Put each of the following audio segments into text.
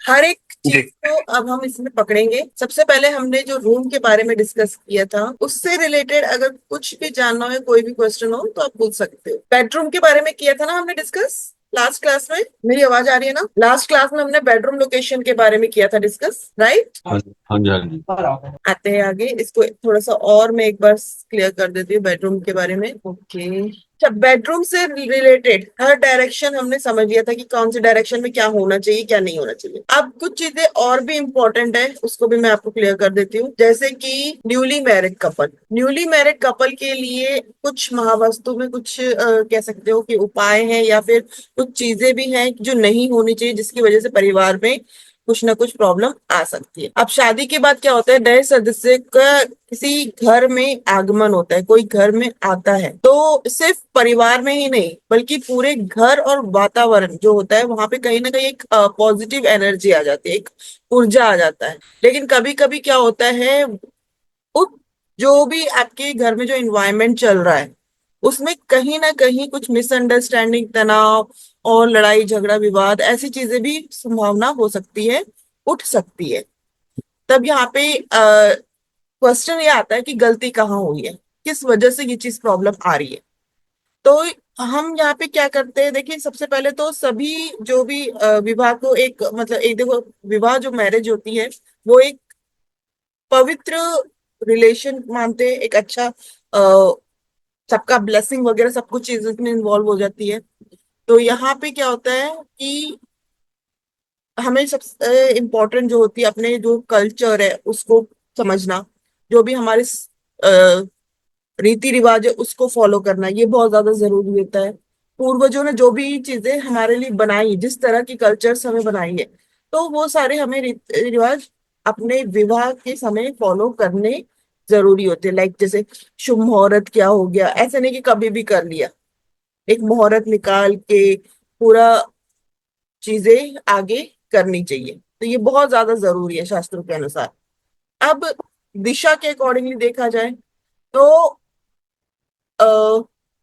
हर एक चीज जी। को अब हम इसमें पकड़ेंगे। सबसे पहले हमने जो रूम के बारे में डिस्कस किया था उससे रिलेटेड अगर कुछ भी जानना हो या कोई भी क्वेश्चन हो तो आप पूछ सकते हो। बेडरूम के बारे में किया था ना हमने डिस्कस लास्ट क्लास में। मेरी आवाज आ रही है ना? लास्ट क्लास में हमने बेडरूम लोकेशन के बारे में किया था डिस्कस, राइट? हाँ जी, हाँ जी, हाँ जी। आते हैं आगे, इसको थोड़ा सा और मैं एक बार क्लियर कर देती हूँ बेडरूम के बारे में। ओके, अच्छा, बेडरूम से रिलेटेड हर डायरेक्शन हमने समझ लिया था कि कौन सी डायरेक्शन में क्या होना चाहिए क्या नहीं होना चाहिए। अब कुछ चीजें और भी इंपॉर्टेंट है, उसको भी मैं आपको क्लियर कर देती हूँ। जैसे कि न्यूली मैरिड कपल के लिए कुछ महावास्तु में कुछ कह सकते हो कि उपाय हैं या फिर कुछ चीजें भी हैं जो नहीं होनी चाहिए, जिसकी वजह से परिवार में कुछ ना कुछ प्रॉब्लम आ सकती है। अब शादी के बाद क्या होता है, नए सदस्य का किसी घर में आगमन होता है, कोई घर में आता है तो सिर्फ परिवार में ही नहीं बल्कि पूरे घर और वातावरण जो होता है वहां पे कहीं ना कहीं एक पॉजिटिव एनर्जी आ जाती है, एक ऊर्जा आ जाता है। लेकिन कभी कभी क्या होता है, उस जो भी आपके घर में जो इन्वायरमेंट चल रहा है उसमें कहीं ना कहीं कुछ मिसअंडरस्टैंडिंग, तनाव और लड़ाई झगड़ा विवाद ऐसी चीजें भी संभावना हो सकती है, उठ सकती है। तब यहाँ पे क्वेश्चन ये आता है कि गलती कहाँ हुई है, किस वजह से ये चीज प्रॉब्लम आ रही है। तो हम यहाँ पे क्या करते हैं, देखिए सबसे पहले तो सभी जो भी विवाह को एक मतलब एक देखो, विवाह जो मैरिज होती है वो एक पवित्र रिलेशन मानते हैं, एक अच्छा सबका ब्लेसिंग वगैरह सब कुछ चीजें इसमें इन्वॉल्व हो जाती है। तो यहाँ पे क्या होता है कि हमें सबसे इम्पोर्टेंट जो होती है अपने जो कल्चर है उसको समझना, जो भी हमारे रीति रिवाज है उसको फॉलो करना, ये बहुत ज्यादा जरूरी होता है। पूर्वजों ने जो भी चीजें हमारे लिए बनाई, जिस तरह की कल्चर्स हमें बनाई है, तो वो सारे हमें रीति रिवाज अपने विवाह के समय फॉलो करने जरूरी होते हैं। लाइक जैसे शुभ मुहूर्त क्या हो गया, ऐसे नहीं कि कभी भी कर लिया, एक मुहूर्त निकाल के पूरा चीजें आगे करनी चाहिए। तो ये बहुत ज्यादा जरूरी है शास्त्रों के अनुसार। अब दिशा के अकॉर्डिंगली देखा जाए तो अ,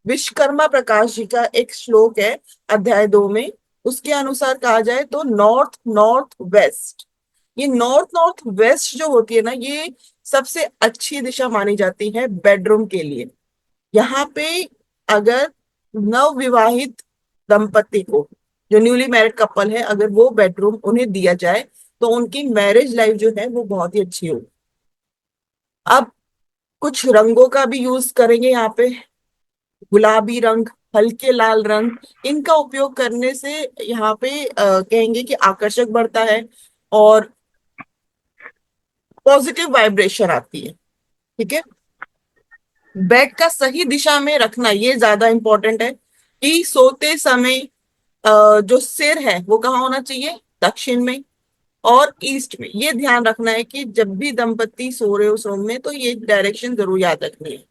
विश्वकर्मा प्रकाश जी का एक श्लोक है अध्याय 2 में। उसके अनुसार कहा जाए तो नॉर्थ नॉर्थ वेस्ट, ये नॉर्थ नॉर्थ वेस्ट जो होती है ना, ये सबसे अच्छी दिशा मानी जाती है बेडरूम के लिए। यहाँ पे अगर नव विवाहित दंपति को, जो न्यूली मैरिड कपल है, अगर वो बेडरूम उन्हें दिया जाए तो उनकी मैरिज लाइफ जो है वो बहुत ही अच्छी होगी। अब कुछ रंगों का भी यूज करेंगे यहाँ पे। गुलाबी रंग, हल्के लाल रंग, इनका उपयोग करने से यहाँ पे कहेंगे कि आकर्षक बढ़ता है और पॉजिटिव वाइब्रेशन आती है। ठीक है, बेड का सही दिशा में रखना ये ज्यादा इंपॉर्टेंट है कि सोते समय जो सिर है वो कहाँ होना चाहिए, दक्षिण में और ईस्ट में। ये ध्यान रखना है कि जब भी दंपति सो रहे हो उस रूम में तो ये डायरेक्शन जरूर याद रखनी है।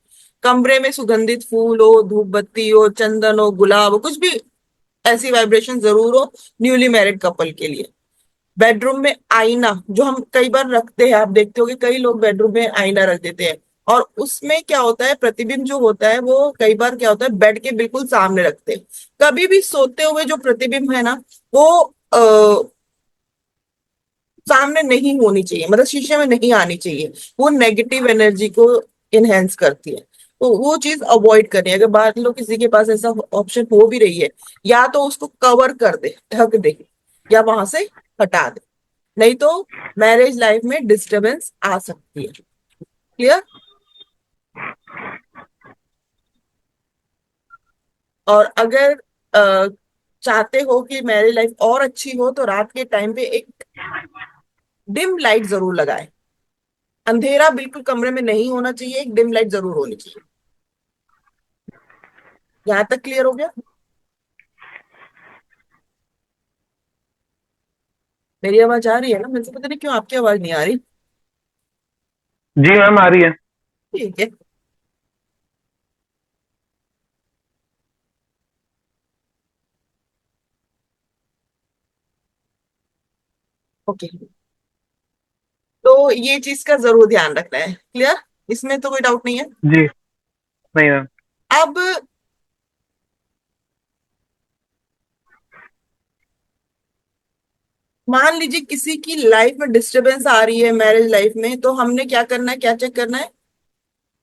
कमरे में सुगंधित फूल हो, धूप बत्ती हो, चंदन हो, गुलाब हो, कुछ भी ऐसी वाइब्रेशन जरूर हो न्यूली मैरिड कपल के लिए। बेडरूम में आईना जो हम कई बार रखते हैं, आप देखते हो कि कई लोग बेडरूम में आईना रख देते हैं, और उसमें क्या होता है, प्रतिबिंब जो होता है वो कई बार क्या होता है बेड के बिल्कुल सामने रखते हैं। कभी भी सोते हुए जो प्रतिबिंब है ना वो सामने नहीं होनी चाहिए, मतलब शीशे में नहीं आनी चाहिए। वो नेगेटिव एनर्जी को इनहेंस करती है। तो वो चीज अवॉइड करनी है। अगर मान लो किसी के पास ऐसा ऑप्शन हो भी रही है, या तो उसको कवर कर दे, ढक दे, या वहां से हटा दे, नहीं तो मैरिज लाइफ में डिस्टरबेंस आ सकती है। क्लियर? और अगर अ, चाहते हो कि मैरिज लाइफ और अच्छी हो तो रात के टाइम पे एक डिम लाइट जरूर लगाएं। अंधेरा बिल्कुल कमरे में नहीं होना चाहिए, एक डिम लाइट जरूर होनी चाहिए। यहाँ तक क्लियर हो गया? मेरी आवाज आ रही है ना? मुझे पता नहीं क्यों आपकी आवाज नहीं आ रही। जी मैम, आ रही है। ठीक है, ओके। तो ये चीज का जरूर ध्यान रखना है। क्लियर? इसमें तो कोई डाउट नहीं है। जी। नहीं मैम। अब मान लीजिए किसी की लाइफ में डिस्टरबेंस आ रही है, मैरिज लाइफ में, तो हमने क्या करना है, क्या चेक करना है?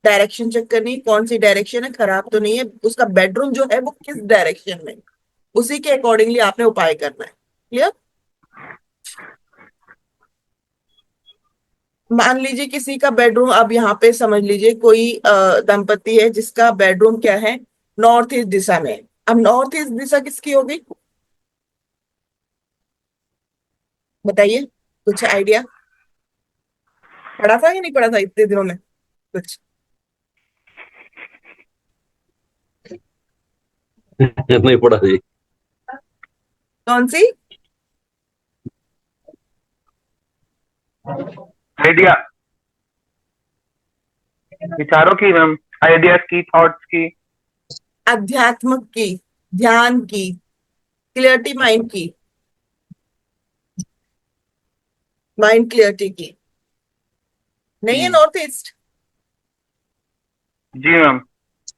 डायरेक्शन चेक करनी है, कौन सी डायरेक्शन है, खराब तो नहीं है, उसका बेडरूम जो है वो किस डायरेक्शन में, उसी के अकॉर्डिंगली आपने उपाय करना है। क्लियर? मान लीजिए किसी का बेडरूम, अब यहाँ पे समझ लीजिए कोई दंपति है जिसका बेडरूम क्या है, नॉर्थ ईस्ट दिशा में है। अब नॉर्थ ईस्ट दिशा किसकी होगी, बताइए, कुछ आइडिया? पढ़ा था या नहीं पढ़ा था इतने दिनों में कुछ? नहीं पढ़ा जी। कौन सी? आइडिया, विचारों की मैम, आइडियाज की, थॉट्स की। अध्यात्म की, ध्यान की, क्लियरिटी माइंड की, माइंड क्लियरिटी की, नहीं है हम्म, नॉर्थ ईस्ट? जी ma'am,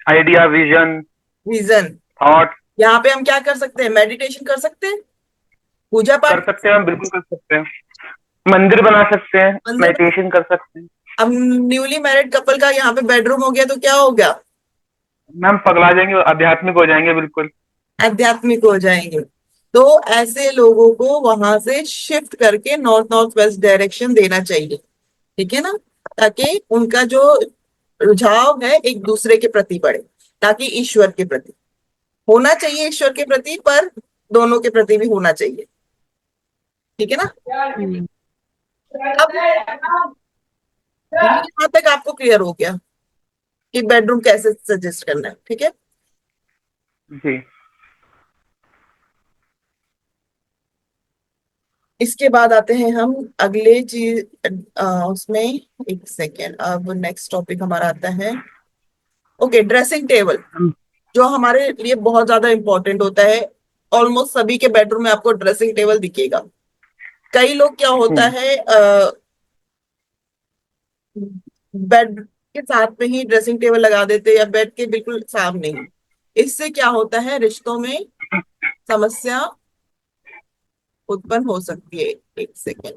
idea, vision, vision. Thought. यहाँ पे हम क्या कर सकते हैं, मेडिटेशन कर सकते हैं, पूजा कर पाठ। सकते हैं मैम, बिल्कुल कर सकते हैं। मंदिर बना सकते हैं, मंदिर। मेडिटेशन कर सकते हैं। अब न्यूली मैरिड कपल का यहाँ पे बेडरूम हो गया तो क्या हो गया, मैम पगला जाएंगे, आध्यात्मिक हो जाएंगे बिल्कुल। आध्यात्मिक हो जाएंगे। तो ऐसे लोगों को वहां से शिफ्ट करके नॉर्थ नॉर्थ वेस्ट डायरेक्शन देना चाहिए। ठीक है ना? ताकि उनका जो रुझाव है एक दूसरे के प्रति बढ़े, ताकि ईश्वर के प्रति होना चाहिए, ईश्वर के प्रति, पर दोनों के प्रति भी होना चाहिए। ठीक है ना? अब यहाँ तक आपको क्लियर हो गया कि बेडरूम कैसे सजेस्ट करना है। ठीक है? जी। इसके बाद आते हैं हम अगले चीज, उसमें एक सेकेंड, अब नेक्स्ट टॉपिक हमारा आता है, ओके, ड्रेसिंग टेबल, जो हमारे लिए बहुत ज्यादा इंपॉर्टेंट होता है। ऑलमोस्ट सभी के बेडरूम में आपको ड्रेसिंग टेबल दिखेगा। कई लोग क्या होता हम्म, है, बेड के साथ में ही ड्रेसिंग टेबल लगा देते हैं या बेड के बिल्कुल सामने ही। इससे क्या होता है, रिश्तों में समस्या उत्पन्न हो सकती है। एक सेकेंड,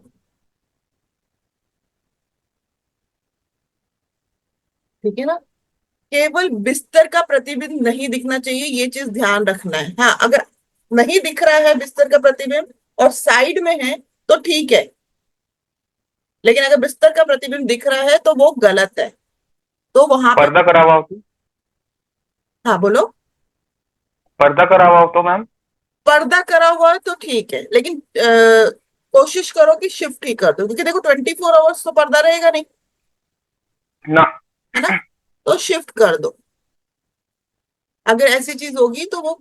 ठीक है ना? केवल बिस्तर का प्रतिबिंब नहीं दिखना चाहिए, ये चीज ध्यान रखना है। हाँ, अगर नहीं दिख रहा है बिस्तर का प्रतिबिंब और साइड में है तो ठीक है, लेकिन अगर बिस्तर का प्रतिबिंब दिख रहा है तो वो गलत है। तो वहां पे, पर्दा करा हुआ हो तो, हाँ बोलो। पर्दा करा हुआ हो तो मैम। पर्दा करा हुआ है तो ठीक है, लेकिन कोशिश करो कि शिफ्ट ही कर दो, क्योंकि देखो 24 आवर्स तो पर्दा रहेगा नहीं, ना। है ना? तो शिफ्ट कर दो। अगर ऐसी चीज होगी तो वो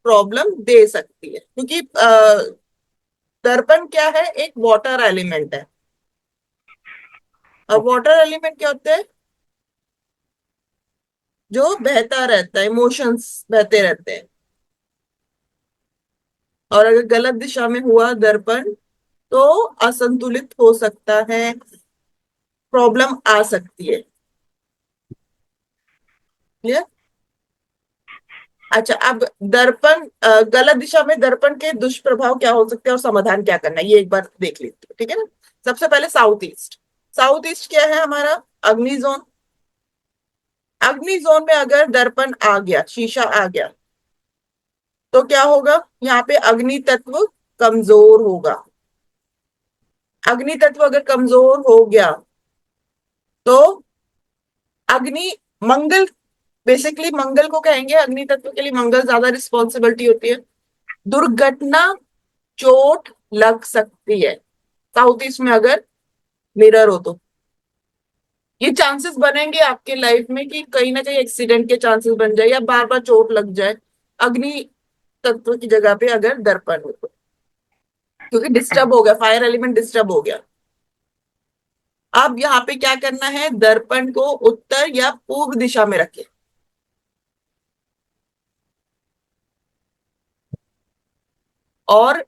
प्रॉब्लम दे सकती है, क्योंकि दर्पण क्या है, एक वाटर एलिमेंट है। अब वाटर एलिमेंट क्या होता है, जो बहता रहता है, इमोशंस बहते रहते हैं। और अगर गलत दिशा में हुआ दर्पण तो असंतुलित हो सकता है, प्रॉब्लम आ सकती है। क्लियर? अच्छा, अब दर्पण गलत दिशा में दर्पण के दुष्प्रभाव क्या हो सकते हैं और समाधान क्या करना है, ये एक बार देख लेते हैं। ठीक है ना? सबसे पहले साउथ ईस्ट। साउथ ईस्ट क्या है हमारा, अग्नि जोन। अग्नि जोन में अगर दर्पण आ गया, शीशा आ गया, तो क्या होगा, यहाँ पे अग्नि तत्व कमजोर होगा। अग्नि तत्व अगर कमजोर हो गया तो अग्नि, मंगल, बेसिकली मंगल को कहेंगे, अग्नि तत्व के लिए मंगल ज्यादा रिस्पॉन्सिबिलिटी होती है। दुर्घटना, चोट लग सकती है साउथ ईस्ट में अगर मिरर हो तो। ये चांसेस बनेंगे आपके लाइफ में कि कहीं ना कहीं एक्सीडेंट के चांसेस बन जाए या बार बार चोट लग जाए, अग्नि तत्व की जगह पे अगर दर्पण हो तो, क्योंकि डिस्टर्ब हो गया, फायर एलिमेंट डिस्टर्ब हो गया। अब यहाँ पे क्या करना है, दर्पण को उत्तर या पूर्व दिशा में रखें, और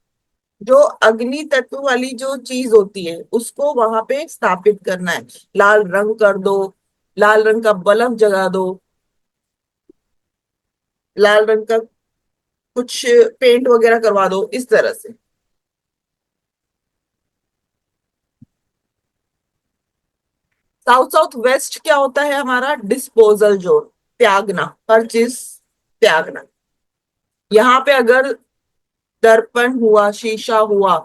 जो अग्नि तत्व वाली जो चीज होती है उसको वहां पे स्थापित करना है। लाल रंग कर दो, लाल रंग का बल्ब जगा दो, लाल रंग का कुछ पेंट वगैरह करवा दो, इस तरह से। साउथ साउथ वेस्ट क्या होता है हमारा? डिस्पोजल जोन, त्यागना, हर चीज त्यागना। यहाँ पे अगर दर्पण हुआ, शीशा हुआ,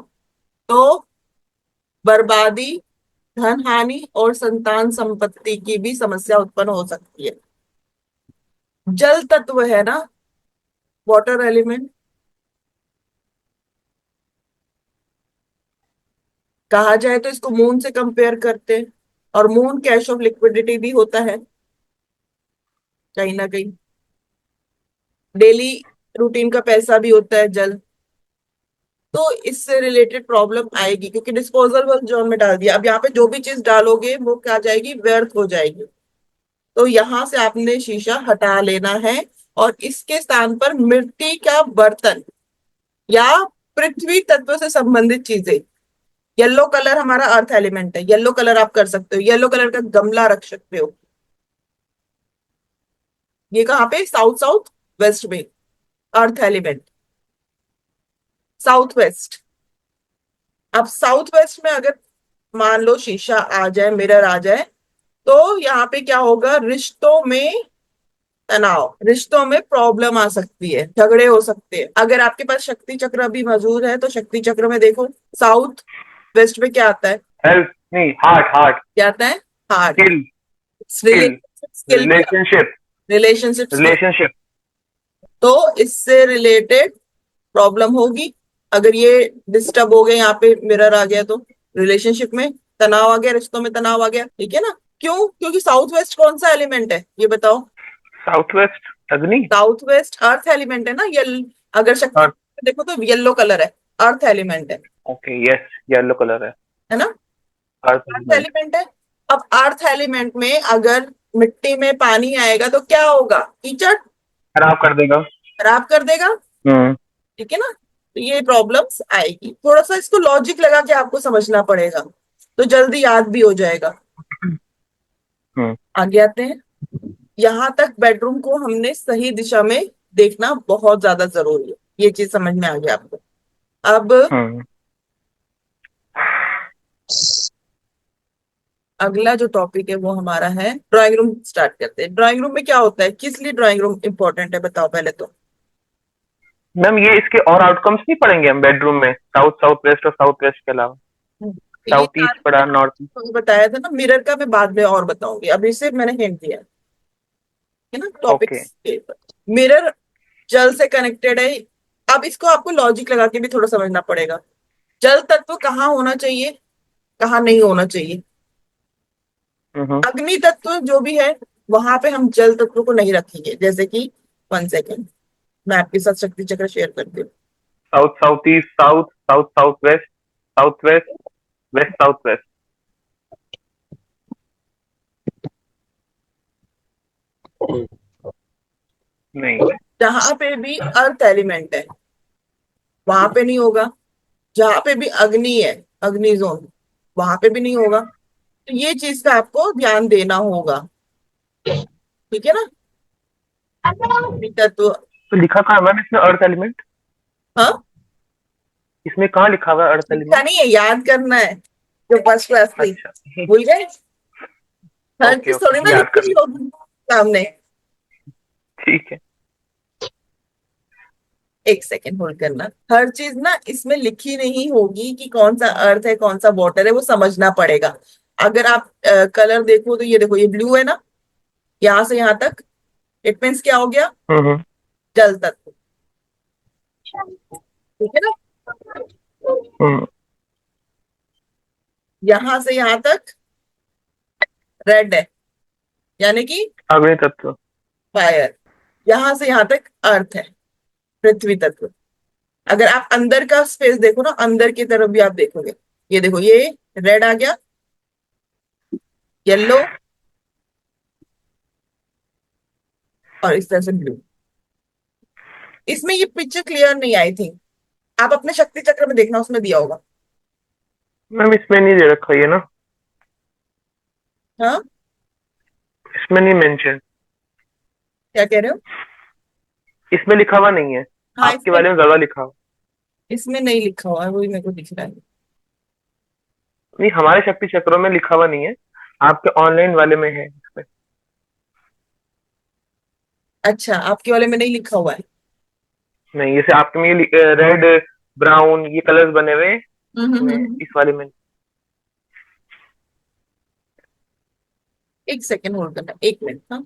तो बर्बादी, धन हानि और संतान संपत्ति की भी समस्या उत्पन्न हो सकती है। जल तत्व है ना, वाटर एलिमेंट, कहा जाए तो इसको मून से कंपेयर करते हैं, और मून कैश ऑफ लिक्विडिटी भी होता है कहीं ना कहीं। डेली रूटीन का पैसा भी होता है जल। तो इससे रिलेटेड प्रॉब्लम आएगी, क्योंकि डिस्पोजल जोन में डाल दिया। अब यहाँ पे जो भी चीज डालोगे वो क्या जाएगी? व्यर्थ हो जाएगी। तो यहां से आपने शीशा हटा लेना है, और इसके स्थान पर मिट्टी का बर्तन या पृथ्वी तत्व से संबंधित चीजें। येलो कलर हमारा अर्थ एलिमेंट है, येलो कलर आप कर सकते हो, येलो कलर का गमला रख सकते हो। ये कहाँ पे? साउथ साउथ वेस्ट में, अर्थ एलिमेंट, साउथ वेस्ट। अब साउथ वेस्ट में अगर मान लो शीशा आ जाए, मिरर आ जाए, तो यहाँ पे क्या होगा? रिश्तों में तनाव, रिश्तों में प्रॉब्लम आ सकती है, झगड़े हो सकते हैं। अगर आपके पास शक्ति चक्र अभी मौजूद है, तो शक्ति चक्र में देखो साउथ वेस्ट में क्या आता है? हेल्थ नहीं, हार्ट हार्ट, क्या आता है? Heart. Skill skill, relationship skill भी, रिलेशनशिप रिलेशनशिप स्किल। रिलेशनशिप। तो इससे रिलेटेड प्रॉब्लम होगी। अगर ये डिस्टर्ब हो गए, यहाँ पे मिरर आ गया, तो रिलेशनशिप में तनाव आ गया, रिश्तों में तनाव आ गया। ठीक है ना? क्यों? क्योंकि साउथ वेस्ट कौन सा एलिमेंट है ये बताओ? साउथ वेस्ट अग्नि। साउथ वेस्ट अर्थ एलिमेंट है ना। अगर शक्ति और देखो तो येलो कलर है, earth element okay, yes, yellow colour है ना? अर्थ अर्थ एलिमेंट। एलिमेंट है। अब अर्थ एलिमेंट में अगर मिट्टी में पानी आएगा तो क्या होगा? कीचड़ खराब कर देगा। खराब कर देगा। हम्म। ठीक है ना? तो ये प्रॉब्लम्स आएगी। थोड़ा सा इसको लॉजिक लगा के आपको समझना पड़ेगा, तो जल्दी याद भी हो जाएगा। हम्म। आगे आते हैं। यहां तक बेडरूम को हमने सही दिशा में देखना बहुत ज्यादा जरूरी है। ये चीज समझ में आ गया आपको? अब हम्म। अगला जो टॉपिक है वो हमारा है ड्राइंग रूम। स्टार्ट करते हैं। ड्राइंग रूम में क्या होता है? किस लिए ड्राइंग रूम इंपॉर्टेंट है बताओ पहले तो। मैम, ये इसके और आउटकम्स नहीं पढ़ेंगे हम बेडरूम में? साउथ साउथ वेस्ट और साउथ वेस्ट के अलावा ये साउथ ईस्ट सारे पढ़ा, मैंने नॉर्थ। आपको बताया था ना। मिरर का मैं बाद में और बताऊंगी, अभी सिर्फ मैंने हिंट दिया है ना ओके। टॉपिक्स के। मिरर जल से कनेक्टेड है। अब इसको आपको लॉजिक लगा के भी थोड़ा समझना पड़ेगा। जल तत्व कहाँ होना चाहिए, कहाँ नहीं होना चाहिए? हम्म। अग्नि तत्व जो भी है, वहां पे हम जल तत्व को नहीं रखेंगे। जैसे कि 1 सेकेंड, मैं आपके साथ शक्ति चक्र शेयर करती हूँ। South south east, south south south waste, south west, west south west. नहीं। जहां पे भी अर्थ एलिमेंट है वहां पे नहीं होगा। जहां पे भी अग्नि है, अग्नि जोन, वहां पे भी नहीं होगा। तो ये चीज का आपको ध्यान देना होगा। ठीक है ना? अग्नि तत्व। तो लिखा कहाँ है मैम इसमें अर्थ एलिमेंट? हाँ, इसमें कहाँ लिखा हुआ है अर्थ लिखा एलिमेंट? नहीं है, याद करना है। जो फर्स्ट क्लास थी, अच्छा। भूल गए? हर ओके चीज थोड़ी ओके, ना याद लिखी कर हुई ली। होगी सामने। ठीक है। 1 सेकेंड होल्ड करना। हर चीज ना इसमें लिखी नहीं होगी कि कौन सा अर्थ है कौन सा वाटर है, वो समझना पड़ेगा। अगर आप कलर देखो तो ये देखो, ये ब्लू है ना, यहां से यहां तक। इट मीन्स क्या हो गया? हम्म। जल तत्व। ठीक है ना? हम्म। यहां से यहां तक रेड है, यानी कि अग्नि तत्व। फायर। यहां से यहां तक अर्थ है, पृथ्वी तत्व। अगर आप अंदर का स्पेस देखो ना, अंदर की तरफ भी आप देखोगे, ये देखो, ये रेड आ गया, येलो, और इस तरह से ब्लू। इसमें ये पिक्चर क्लियर नहीं आई थिंक। आप अपने शक्ति चक्र में देखना, उसमें दिया होगा। मैम, इसमें नहीं दे रखा ये ना, हाँ, इसमें नहीं मेंशन। क्या कह रहे हो? इसमें लिखा हुआ नहीं है। हाँ, आपके इसमें वाले में ज्यादा लिखा हुआ। इसमें नहीं लिखा हुआ है, वही मेरे को दिख रहा है। नहीं, हमारे शक्ति चक्रों में लिखा हुआ नहीं है। आपके ऑनलाइन वाले में है इसमें। अच्छा, आपके वाले में नहीं लिखा हुआ है। नहीं, जैसे आपके में ये रेड ब्राउन ये कलर्स बने हुए हैं, इसमें हम्म। इस वाले में। एक सेकेंड होल्ड करना, 1 मिनट। हाँ,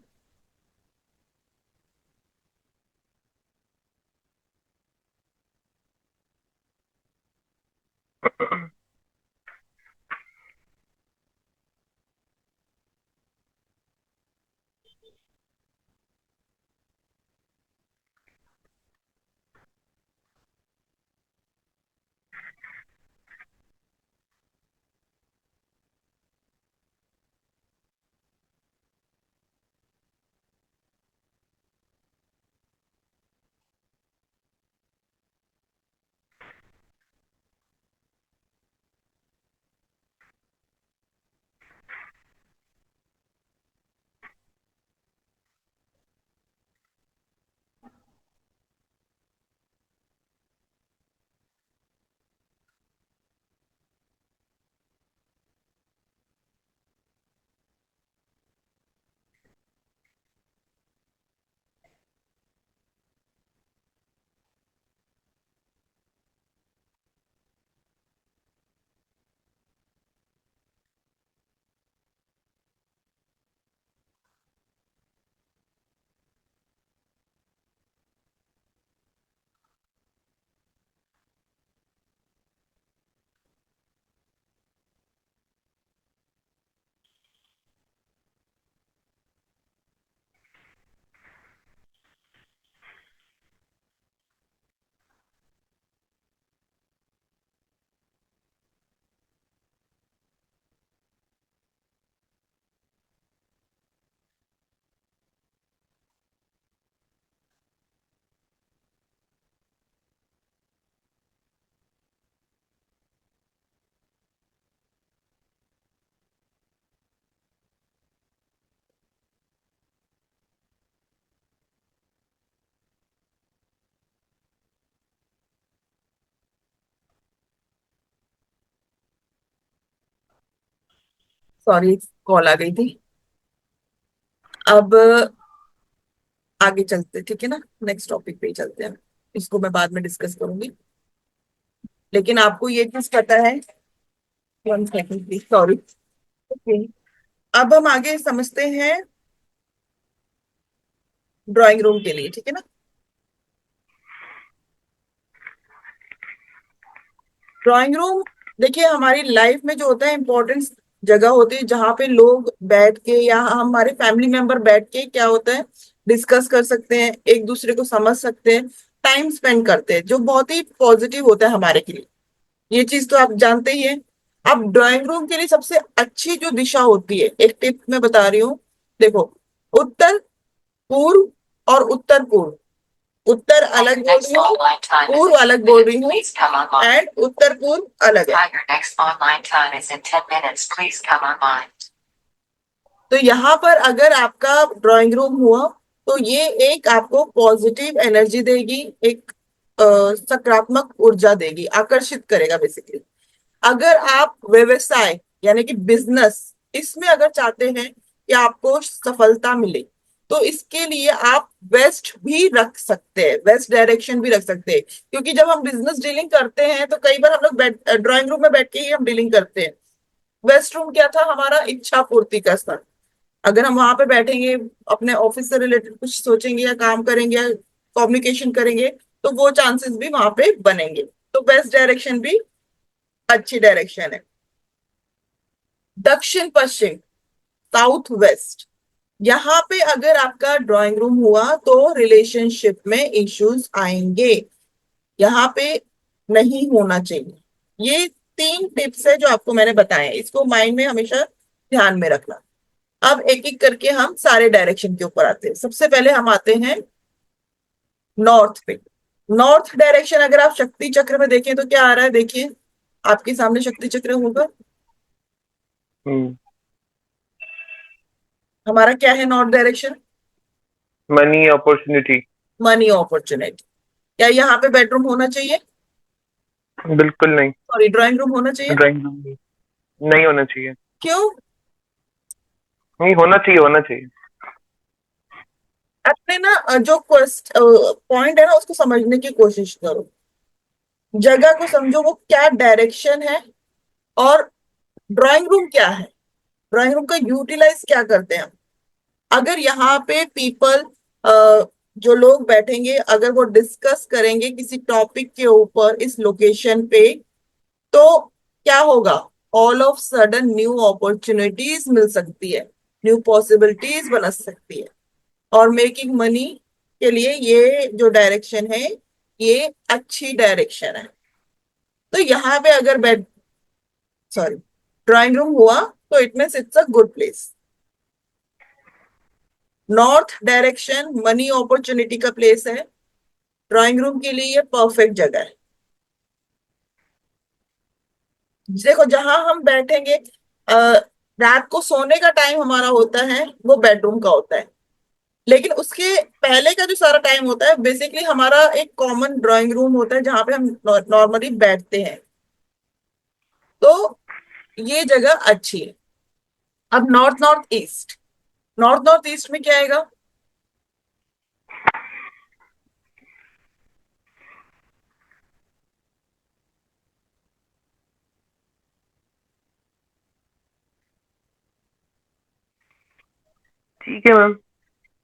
सॉरी, कॉल आ गई थी। अब आगे चलते, ठीक है ना, नेक्स्ट टॉपिक पे ही चलते हैं। इसको मैं बाद में डिस्कस करूंगी, लेकिन आपको ये चीज पता है। 1 सेकेंड प्लीज, सॉरी। ओके, अब हम आगे समझते हैं ड्राइंग रूम के लिए, ठीक है ना। ड्राइंग रूम, देखिए हमारी लाइफ में जो होता है इम्पोर्टेंट जगह होती है, जहाँ पे लोग बैठ के या हमारे फैमिली मेंबर बैठ के क्या होता है, डिस्कस कर सकते हैं, एक दूसरे को समझ सकते हैं, टाइम स्पेंड करते हैं, जो बहुत ही पॉजिटिव होता है हमारे के लिए। ये चीज तो आप जानते ही हैं। अब ड्राइंग रूम के लिए सबसे अच्छी जो दिशा होती है, एक टिप मैं बता रही हूँ। देखो, उत्तर, पूर्व और उत्तर पूर्व। उत्तर अलग बोल रही हूँ, पूर्व अलग बोल रही हूँ, एंड उत्तर पूर्व अलग है। तो यहाँ पर अगर आपका ड्राइंग रूम हुआ, तो ये एक आपको पॉजिटिव एनर्जी देगी, एक सकारात्मक ऊर्जा देगी, आकर्षित करेगा बेसिकली। अगर आप व्यवसाय यानी कि बिजनेस, इसमें अगर चाहते हैं कि आपको सफलता मिले, तो इसके लिए आप वेस्ट भी रख सकते हैं, वेस्ट डायरेक्शन भी रख सकते हैं। क्योंकि जब हम बिजनेस डीलिंग करते हैं तो कई बार हम लोग ड्राइंग रूम में बैठ के ही हम डीलिंग करते हैं। वेस्ट रूम क्या था, हमारा इच्छा पूर्ति का स्थान। अगर हम वहां पे बैठेंगे, अपने ऑफिस से रिलेटेड कुछ सोचेंगे या काम करेंगे या कम्युनिकेशन करेंगे, तो वो चांसेस भी वहां पे बनेंगे। तो वेस्ट डायरेक्शन भी अच्छी डायरेक्शन है। दक्षिण पश्चिम, साउथ वेस्ट, यहाँ पे अगर आपका ड्राइंग रूम हुआ तो रिलेशनशिप में इश्यूज आएंगे, यहाँ पे नहीं होना चाहिए। ये 3 टिप्स है जो आपको मैंने बताए हैं, इसको माइंड में हमेशा ध्यान में रखना। अब एक एक करके हम सारे डायरेक्शन के ऊपर आते हैं। सबसे पहले हम आते हैं नॉर्थ पे। नॉर्थ डायरेक्शन अगर आप शक्ति चक्र में देखें तो क्या आ रहा है, देखिए आपके सामने शक्ति चक्र होगा। हम्म। हमारा क्या है north direction? Money opportunity. Money opportunity. क्या यहाँ पे बेडरूम होना चाहिए? बिल्कुल नहीं। सॉरी, ड्राइंग रूम होना चाहिए। ड्राइंग रूम नहीं होना चाहिए। क्यों? नहीं, होना चाहिए, होना चाहिए। अपने ना जो पॉइंट है ना उसको समझने की कोशिश करो, जगह को समझो, वो क्या डायरेक्शन है, और ड्राइंग रूम क्या है, ड्राइंग रूम का यूटिलाइज क्या करते हैं हम। अगर यहाँ पे पीपल, जो लोग बैठेंगे, अगर वो डिस्कस करेंगे किसी टॉपिक के ऊपर इस लोकेशन पे, तो क्या होगा, all of sudden new opportunities मिल सकती है, न्यू पॉसिबिलिटीज बन सकती है, और मेकिंग मनी के लिए ये जो डायरेक्शन है, ये अच्छी डायरेक्शन है। तो यहाँ पे अगर बैठ सॉरी ड्राइंग रूम हुआ, तो it means it's a good place. North direction money opportunity का प्लेस है, ड्राइंग रूम के लिए ये परफेक्ट जगह है। देखो जहां हम बैठेंगे, रात को सोने का टाइम हमारा होता है वो बेडरूम का होता है, लेकिन उसके पहले का जो सारा टाइम होता है बेसिकली हमारा एक कॉमन ड्राइंग रूम होता है जहां पे हम नॉर्मली बैठते हैं। तो ये जगह अच्छी है। अब north north east, north north east में क्या आएगा? ठीक है ma'am.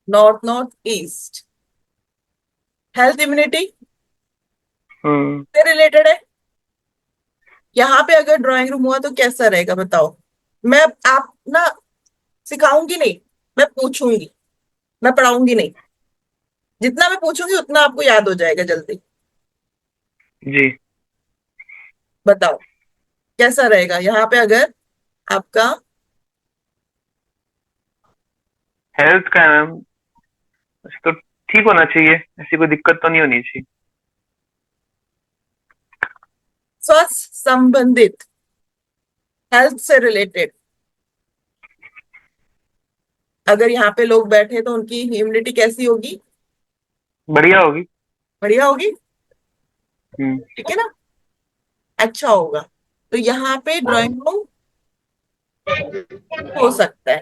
North north east health immunity हम्म। से रिलेटेड है। यहाँ पे अगर ड्राइंग रूम हुआ तो कैसा रहेगा बताओ? मैं आप ना सिखाऊंगी नहीं, मैं पूछूंगी, मैं पढ़ाऊंगी नहीं। जितना मैं पूछूंगी उतना आपको याद हो जाएगा जल्दी। जी। बताओ कैसा रहेगा यहाँ पे अगर आपका हेल्थ का है मैम, वैसे तो ठीक होना चाहिए, ऐसी कोई दिक्कत तो नहीं होनी चाहिए। स्वास्थ्य संबंधित, हेल्थ से रिलेटेड, अगर यहाँ पे लोग बैठे तो उनकी इम्यूनिटी कैसी होगी? बढ़िया होगी। बढ़िया होगी। हम्म। ठीक है ना, अच्छा होगा। तो यहाँ पे ड्राइंग रूम हो सकता है।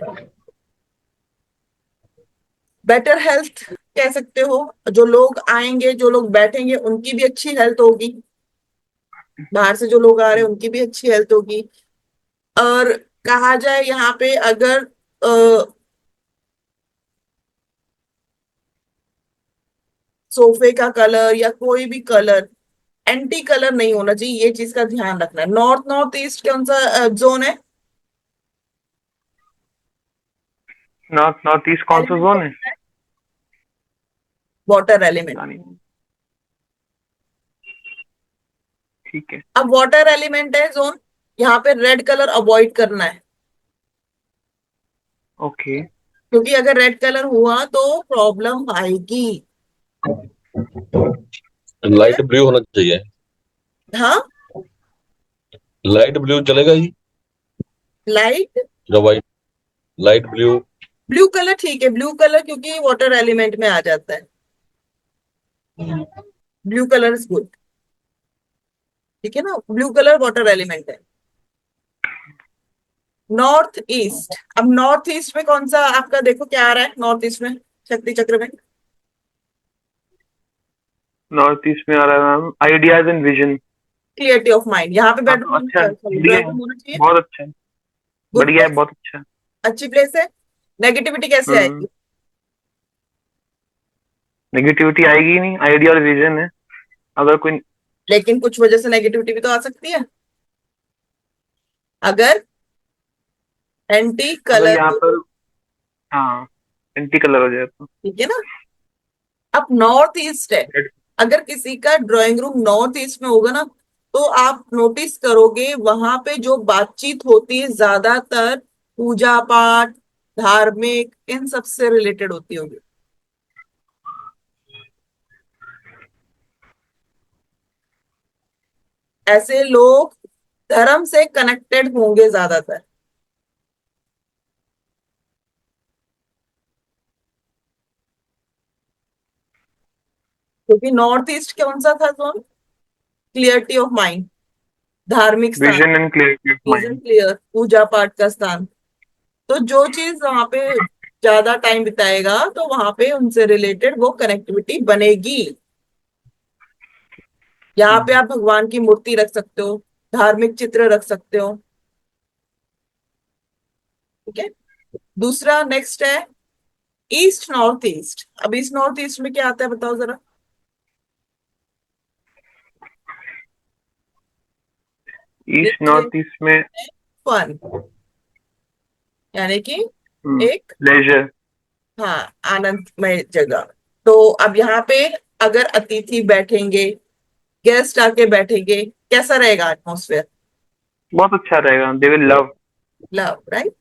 बेटर हेल्थ कह सकते हो, जो लोग आएंगे, जो लोग बैठेंगे, उनकी भी अच्छी हेल्थ होगी, बाहर से जो लोग आ रहे हैं उनकी भी अच्छी हेल्थ होगी। और कहा जाए यहाँ पे अगर सोफे का कलर या कोई भी कलर एंटी कलर नहीं होना चाहिए, ये चीज का ध्यान रखना है। नॉर्थ नॉर्थ ईस्ट कौन सा जोन है? नॉर्थ नॉर्थ ईस्ट कौन सा एलिमेंट जोन कौन है? सा है? Water element. पता नहीं। ठीक है। अब वाटर एलिमेंट है जोन, यहाँ पे रेड कलर अवॉइड करना है, ओके। क्योंकि अगर रेड कलर हुआ तो प्रॉब्लम आएगी। ठीक है। लाइट ब्लू होना चाहिए। हाँ, लाइट ब्लू चलेगा ही। लाइट जो white, light blue. Blue colour ठीक है, ब्लू कलर क्योंकि वाटर एलिमेंट में आ जाता है, ब्लू कलर इज गुड। ठीक है ना, ब्लू कलर वाटर एलिमेंट है। नॉर्थ ईस्ट, अब नॉर्थ ईस्ट में कौन सा आपका, देखो क्या आ रहा है नॉर्थ ईस्ट में, शक्ति चक्र में? नॉर्थ ईस्ट में आ रहा है ma'am, ideas and vision. Clarity of mind, यहाँ पे हाँ तो बेडरूम, अच्छा है, सॉरी बढ़िया ड्राइंग है, रूम होना चाहिए। बहुत अच्छा है। गुड बढ़िया है, प्लेस, बहुत अच्छा है। अच्छी प्लेस है। नेगेटिविटी कैसे हम्म। आएगी? नेगेटिविटी आएगी ही नहीं, आइडिया और विजन है। अगर कोई, लेकिन कुछ वजह से नेगेटिविटी भी तो आ सकती है, अगर एंटी अगर कलर। यहाँ पर, हाँ, एंटी कलर हो जाए तो। ठीक है ना, अब नॉर्थ ईस्ट है, अगर किसी का ड्राइंग रूम नॉर्थ ईस्ट में होगा ना, तो आप नोटिस करोगे वहां पे जो बातचीत होती है ज्यादातर पूजा पाठ, धार्मिक, इन सब से रिलेटेड होती होगी। ऐसे लोग धर्म से कनेक्टेड होंगे ज्यादातर, क्योंकि नॉर्थ ईस्ट कौन सा था जोन? क्लियरिटी ऑफ माइंड, धार्मिक स्थान, vision and clarity of vision mind. Clear, पूजा पाठ का स्थान। तो जो चीज वहां पे ज्यादा टाइम बिताएगा तो वहां पे उनसे रिलेटेड वो कनेक्टिविटी बनेगी। यहाँ पे आप भगवान की मूर्ति रख सकते हो, धार्मिक चित्र रख सकते हो। ठीक है। दूसरा नेक्स्ट है ईस्ट नॉर्थ ईस्ट। अब ईस्ट नॉर्थ ईस्ट में क्या आता है बताओ जरा। ईस्ट जैसे नॉर्थ ईस्ट में फन, यानी कि एक, लेजर। हाँ, आनंदमय जगह। तो अब यहाँ पे अगर अतिथि बैठेंगे, गेस्ट आके बैठेंगे, कैसा रहेगा एटमोसफेयर। बहुत अच्छा रहेगा, they will love. Love, right.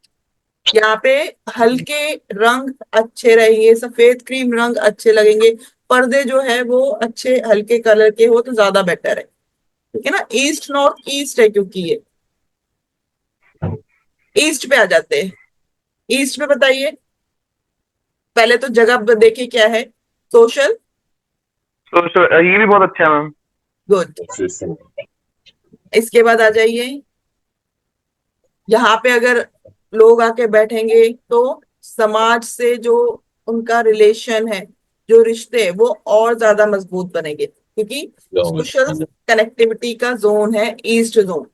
यहाँ पे हल्के रंग अच्छे रहेंगे, सफेद क्रीम रंग अच्छे लगेंगे। पर्दे जो है वो अच्छे हल्के कलर के हो तो ज्यादा बेटर है। ठीक है ना। ईस्ट नॉर्थ ईस्ट है क्योंकि ये। ईस्ट पे आ जाते हैं। ईस्ट में बताइए। पहले तो जगह देखिए क्या है। सोशल। तो ये भी बहुत अच्छा है मैम। गुड। इसके बाद आ जाइए। यहाँ पे अगर लोग आके बैठेंगे तो समाज से जो उनका रिलेशन है, जो रिश्ते हैं, वो और ज्यादा मजबूत बनेंगे क्योंकि सोशल कनेक्टिविटी का जोन है east zone.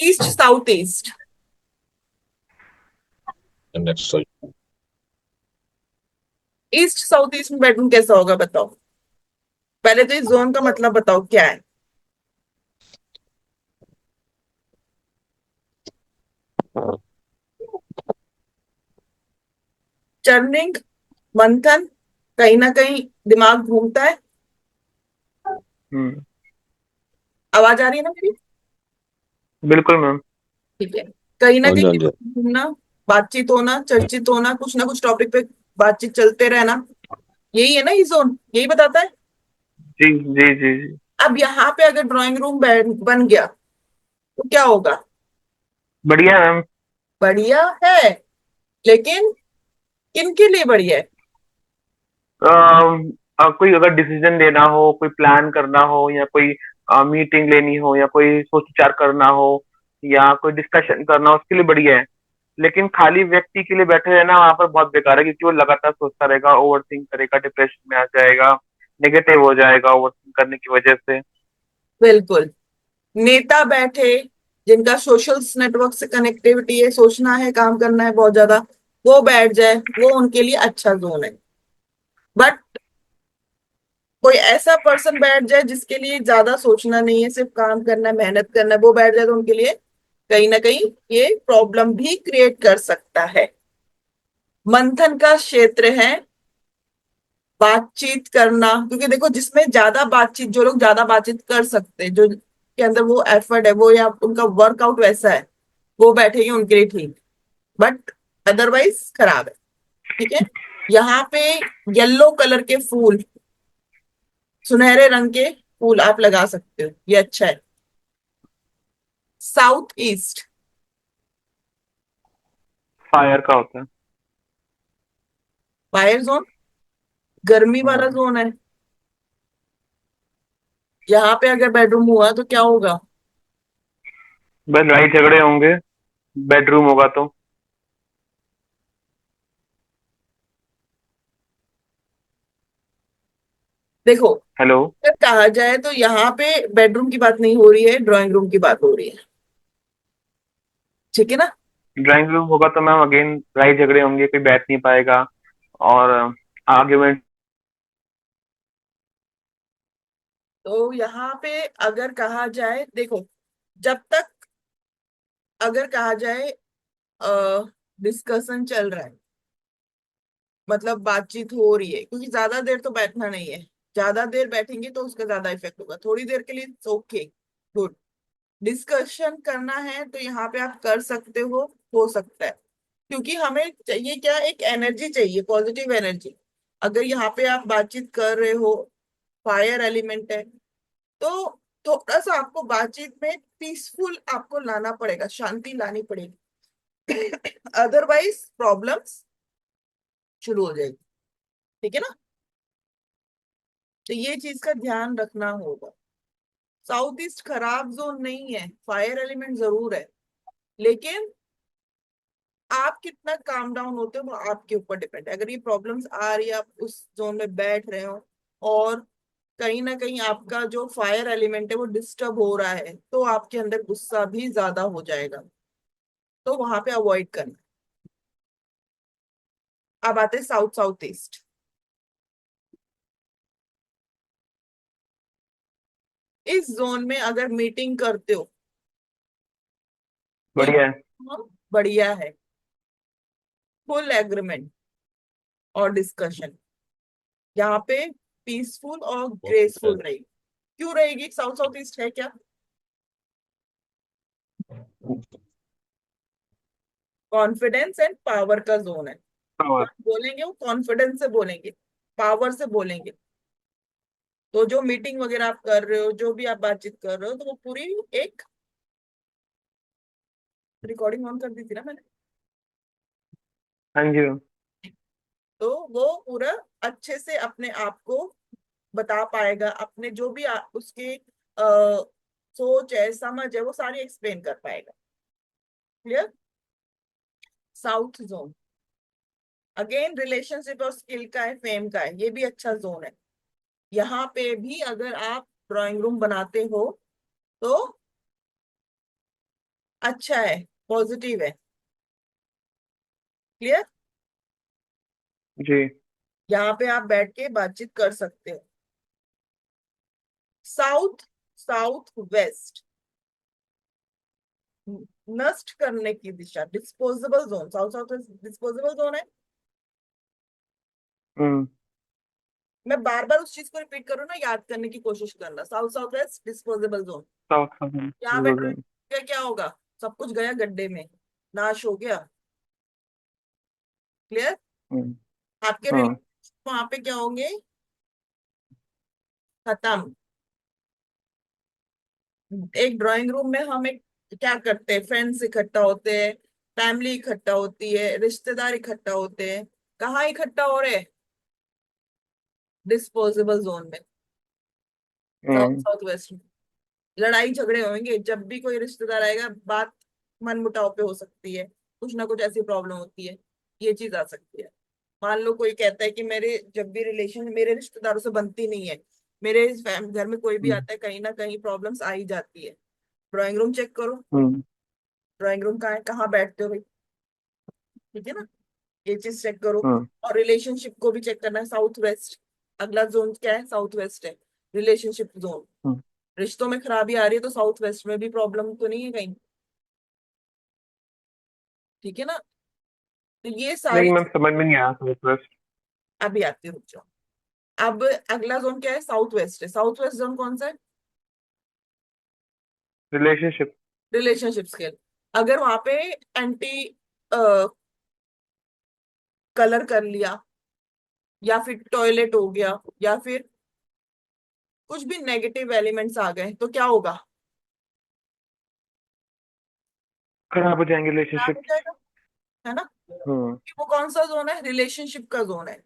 East south east. Next. East south east में बेडरूम कैसा होगा बताओ। पहले तो इस जोन का मतलब बताओ क्या है। चर्निंग, मंथन, कहीं ना कहीं दिमाग घूमता है। हम्म। आवाज आ रही है ना मेरी। बिल्कुल मैम। ठीक है। कहीं ना हाँ जी, कहीं हाँ जी। दिमाग घूमना, बातचीत होना, चर्चित होना, कुछ ना कुछ टॉपिक पे बातचीत चलते रहना, यही है ना ये जोन, यही बताता है। जी जी जी जी। अब यहाँ पे अगर ड्राइंग रूम बन गया तो क्या होगा। बढ़िया मैम। बढ़िया है, लेकिन किनके लिए बढ़िया है। कोई अगर डिसीजन लेना हो, कोई प्लान करना हो, या कोई मीटिंग लेनी हो, या कोई सोच विचार करना हो, या कोई डिस्कशन करना हो, उसके लिए बढ़िया है। लेकिन खाली व्यक्ति के लिए बैठे रहना वहां पर बहुत बेकार है, क्योंकि वो लगातार सोचता रहेगा, ओवर थिंक करेगा, डिप्रेशन में आ जाएगा, नेगेटिव हो जाएगा ओवर थिंक करने की वजह से। बिल्कुल। नेता बैठे, जिनका सोशल नेटवर्क से कनेक्टिविटी है, सोचना है, काम करना है बहुत ज्यादा, वो बैठ जाए, वो उनके लिए अच्छा जोन है। बट कोई ऐसा पर्सन बैठ जाए जिसके लिए ज्यादा सोचना नहीं है, सिर्फ काम करना है, मेहनत करना है, वो बैठ जाए तो उनके लिए कहीं ना कहीं ये प्रॉब्लम भी क्रिएट कर सकता है। मंथन का क्षेत्र है बातचीत करना, क्योंकि देखो जिसमें ज्यादा बातचीत, जो लोग ज्यादा बातचीत कर सकते हैं, जो के अंदर वो एफर्ट है, वो या उनका वर्कआउट वैसा है, वो बैठेंगे उनके लिए ठीक। बट अदरवाइज खराब है। ठीक है। यहाँ पे येलो कलर के फूल, सुनहरे रंग के फूल आप लगा सकते हो, ये अच्छा है। South east. फायर का होता है। फायर जोन, गर्मी वाला हाँ। जोन है। यहाँ पे अगर बेडरूम हुआ तो क्या होगा। बस लड़ाई झगड़े होंगे, बेडरूम होगा तो। देखो, हेलो। अगर कहा जाए तो यहाँ पे बेडरूम की बात नहीं हो रही है, ड्राइंग रूम की बात हो रही है। ठीक है ना। ड्राइंग रूम होगा तो मैम अगेन लड़ाई झगड़े होंगे, कोई बैठ नहीं पाएगा, और आर्ग्यूमेंट। तो यहाँ पे अगर कहा जाए, देखो, जब तक अगर कहा जाए डिस्कशन चल रहा है, मतलब बातचीत हो रही है, क्योंकि ज्यादा देर तो बैठना नहीं है। ज्यादा देर बैठेंगे तो उसका ज्यादा इफेक्ट होगा, थोड़ी देर के लिए ओके, गुड। डिस्कशन करना है तो यहाँ पे आप कर सकते हो सकता है, क्योंकि हमें चाहिए क्या, एक एनर्जी चाहिए, पॉजिटिव एनर्जी। अगर यहाँ पे आप बातचीत कर रहे हो, फायर एलिमेंट है, तो थोड़ा सा आपको बातचीत में पीसफुल आपको लाना पड़ेगा, शांति लानी पड़ेगी। अदरवाइज प्रॉब्लम्स शुरू हो जाएगी। ठीक है ना। तो ये चीज का ध्यान रखना होगा। साउथ ईस्ट खराब जोन नहीं है, फायर एलिमेंट जरूर है, लेकिन आप कितना काम डाउन होते हो वो आपके ऊपर डिपेंड है। अगर ये प्रॉब्लम्स आ रही है, आप उस जोन में बैठ रहे हो और कहीं ना कहीं आपका जो फायर एलिमेंट है वो डिस्टर्ब हो रहा है, तो आपके अंदर गुस्सा भी ज्यादा हो जाएगा, तो वहां पे अवॉइड करना। अब आते हैं साउथ साउथ ईस्ट। इस जोन में अगर मीटिंग करते हो तो बढ़िया है। बढ़िया है, फुल एग्रीमेंट और डिस्कशन यहाँ पे पीसफुल और ग्रेसफुल रहेगी। क्यों रहेगी? साउथ साउथ ईस्ट है क्या? कॉन्फिडेंस एंड पावर का जोन है। और बोलेंगे वो कॉन्फिडेंस से बोलेंगे, पावर से बोलेंगे। तो जो मीटिंग वगैरह आप कर रहे हो, जो भी आप बातचीत कर रहे हो, तो वो पूरी एक रिकॉर्डिंग ऑन कर दी थी ना मैंने, हाँ जी। तो वो पूरा अच्छे से अपने आप को बता पाएगा, अपने जो भी उसके सोच है, समझ है, वो सारी एक्सप्लेन कर पाएगा। Clear? South zone again relationship और स्किल का है, फेम का है, ये भी अच्छा जोन है। यहाँ पे भी अगर आप ड्राइंग रूम बनाते हो तो अच्छा है, पॉजिटिव है। क्लियर? जी। यहाँ पे आप बैठ के बातचीत कर सकते हो। साउथ साउथ वेस्ट नष्ट करने की दिशा, disposable zone. South south west disposable zone है। हम्म। मैं बार बार उस चीज को रिपीट करूँ ना, याद करने की कोशिश करना। South south west disposable zone. South यहाँ पे साउथ। क्या होगा? सब कुछ गया गड्ढे में, नाश हो गया। क्लियर? हम्म। आपके हाँ। रिलेशन वहां पे क्या होंगे? खत्म। एक ड्राइंग रूम में हम एक क्या करते हैं? फ्रेंड्स इकट्ठा होते हैं, फैमिली इकट्ठा होती है, रिश्तेदार इकट्ठा होते हैं। कहाँ इकट्ठा हो रहे हैं? डिस्पोजेबल जोन में, साउथ हम्म। साउथ वेस्ट में। लड़ाई झगड़े होंगे, जब भी कोई रिश्तेदार आएगा, बात मन मुटाव पे हो सकती है, कुछ ना कुछ ऐसी प्रॉब्लम होती है, ये चीज आ सकती है। मान लो कोई कहता है कि मेरे जब भी रिलेशन मेरे रिश्तेदारों से बनती नहीं है, मेरे घर में कोई भी हम्म। आता है, कहीं ना कहीं प्रॉब्लम्स आ ही जाती है। ड्राइंग रूम चेक करो। हम्म। ड्राइंग रूम कहाँ है? कहाँ बैठते हो भाई? ठीक है ना, ये चीज चेक करो। हम्म। और रिलेशनशिप को भी चेक करना है। साउथ वेस्ट अगला जोन क्या है? साउथ वेस्ट है, रिलेशनशिप जोन। हम्म। रिश्तों में खराबी आ रही है तो साउथ वेस्ट में भी प्रॉब्लम तो नहीं है कहीं? ठीक है ना, तो ये नहीं सारी मैम, समझ में नहीं आया साउथ वेस्ट। अभी आती है, रुक जाओ। अब अगला जोन क्या है? साउथ वेस्ट है। साउथ वेस्ट जोन कौन सा है? रिलेशनशिप। Relationship skill. अगर वहां पे एंटी कलर कर लिया, या फिर टॉयलेट हो गया, या फिर कुछ भी नेगेटिव एलिमेंट्स आ गए, तो क्या होगा? खराब हो जाएंगे खराब हो रिलेशनशिप। जाएगा, है ना? हम्म। वो कौन सा जोन है? रिलेशनशिप का जोन है।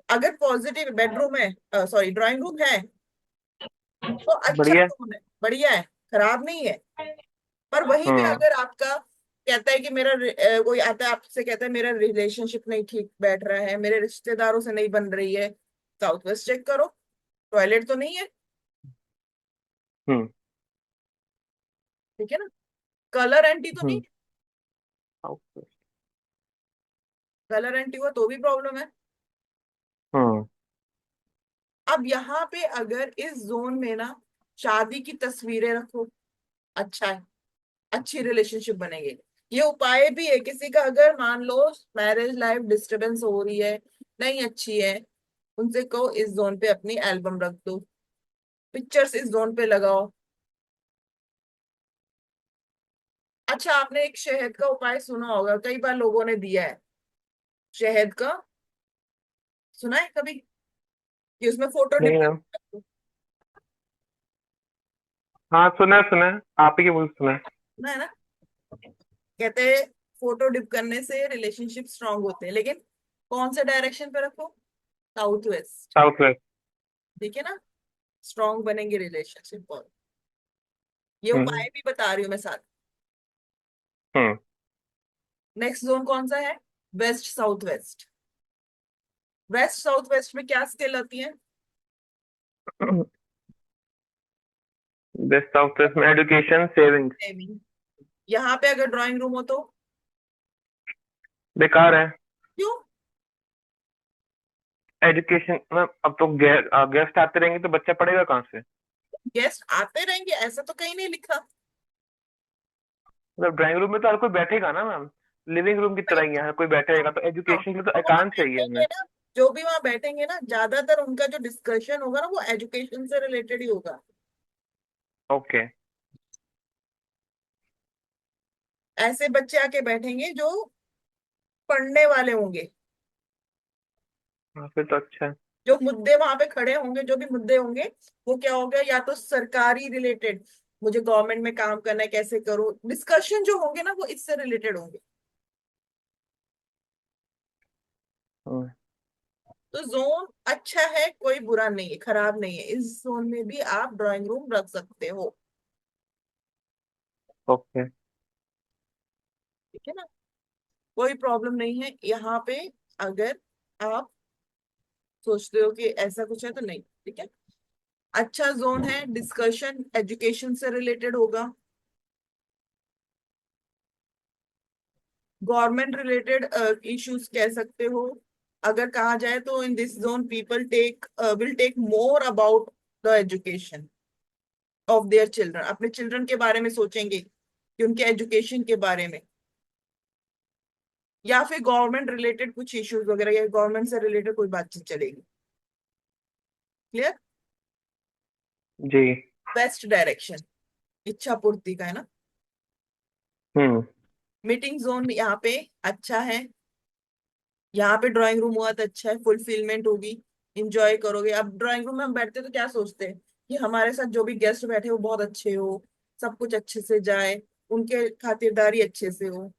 अगर पॉजिटिव बेडरूम है, सॉरी ड्राइंग रूम है, तो अच्छा बढ़िया। जोन है, बढ़िया है, खराब नहीं है। पर वहीं पे हम्म। अगर आपका कहता है कि कोई आता है आपसे कहता है मेरा रिलेशनशिप नहीं ठीक बैठ रहा है, मेरे रिश्तेदारों से नहीं बन रही है, साउथ वेस्ट चेक करो। टॉयलेट तो नहीं है, हम्म। ठीक है ना? कलर एंटी तो नहीं? हम्म। South west. कलर एंटी हुआ तो भी प्रॉब्लम है। हम्म। अब यहाँ पे अगर इस जोन में ना शादी की तस्वीरें रखो, अच्छा है, अच्छी रिलेशनशिप बनेगी। ये उपाय भी है, किसी का अगर मान लो मैरिज लाइफ डिस्टरबेंस हो रही है, नहीं अच्छी है, उनसे कहो इस जोन पे अपनी एल्बम रख दो, पिक्चर्स इस जोन पे लगाओ। अच्छा, आपने एक शहद का उपाय सुना होगा, कई बार लोगों ने दिया है शहद का, सुना है कभी? कि उसमें फोटो डिप नहीं मैम। कर, हाँ सुना है, आप ही के मुंह से सुना है। सुना है ना? कहते हैं फोटो डिप करने से रिलेशनशिप स्ट्रांग होते हैं, लेकिन कौन से डायरेक्शन पे रखो? South west. South west. ठीक है ना, स्ट्रांग बनेंगे रिलेशनशिप। और ये हम्म उपाय भी बता रही हूँ मैं साथ। हम्म नेक्स्ट जोन कौन सा है? West south west. West south west में क्या स्किल आती है? बेस्ट ऑफ में एजुकेशन सेविंग्स। नेमिंग। यहाँ पे अगर ड्राइंग रूम हो तो बेकार है। क्यों? एजुकेशन में अब तो गेस्ट आते रहेंगे तो बच्चा पढ़ेगा कहाँ से? गेस्ट आते रहेंगे ऐसा तो कहीं नहीं लिखा। मतलब ड्राइंग रूम में तो हर कोई बैठेगा ना मैम, लिविंग रूम की तरह ही है, हर कोई बैठेगा, तो हाँ, एजुकेशन के लिए तो तो वहां एकांत चाहिए हमें। बैठेंगे ना, जो भी वहां बैठेंगे ना, ज्यादातर उनका जो डिस्कशन होगा ना वो एजुकेशन से रिलेटेड ही होगा। ओके। ऐसे बच्चे आके बैठेंगे जो पढ़ने वाले होंगे। हाँ फिर तो अच्छा है। जो मुद्दे वहां पे खड़े होंगे, जो भी मुद्दे होंगे, वो क्या होगा, या तो सरकारी रिलेटेड, मुझे गवर्नमेंट में काम करना है कैसे करूं, डिस्कशन जो होंगे ना वो इससे रिलेटेड होंगे। हम्म, तो जोन अच्छा है, कोई बुरा नहीं है, खराब नहीं है, इस जोन में भी आप ड्राइंग रूम रख सकते हो। ओके। ठीक है ना, कोई प्रॉब्लम नहीं है यहाँ पे। अगर आप सोचते हो कि ऐसा कुछ है तो नहीं, ठीक है। अच्छा जोन है, डिस्कशन एजुकेशन से रिलेटेड होगा, गवर्नमेंट रिलेटेड इश्यूज कह सकते हो। अगर कहा जाए तो in this zone people take will take more about the education of their children, अपने चिल्ड्रन के बारे में सोचेंगे कि उनके एजुकेशन के बारे में, या फिर गवर्नमेंट रिलेटेड कुछ इश्यूज वगैरह, या गवर्नमेंट से रिलेटेड कोई बातचीत चलेगी। क्लियर? जी। बेस्ट डायरेक्शन इच्छा पूर्ति का है ना। हम्म। मीटिंग जोन यहाँ पे अच्छा है, यहाँ पे ड्राइंग रूम हुआ तो अच्छा है, फुलफिलमेंट होगी, इंजॉय करोगे। अब ड्राइंग रूम में हम बैठते तो क्या सोचते हैं कि हमारे साथ जो भी गेस्ट बैठे वो बहुत अच्छे हो, सब कुछ अच्छे से जाए, उनके खातिरदारी अच्छे से हो।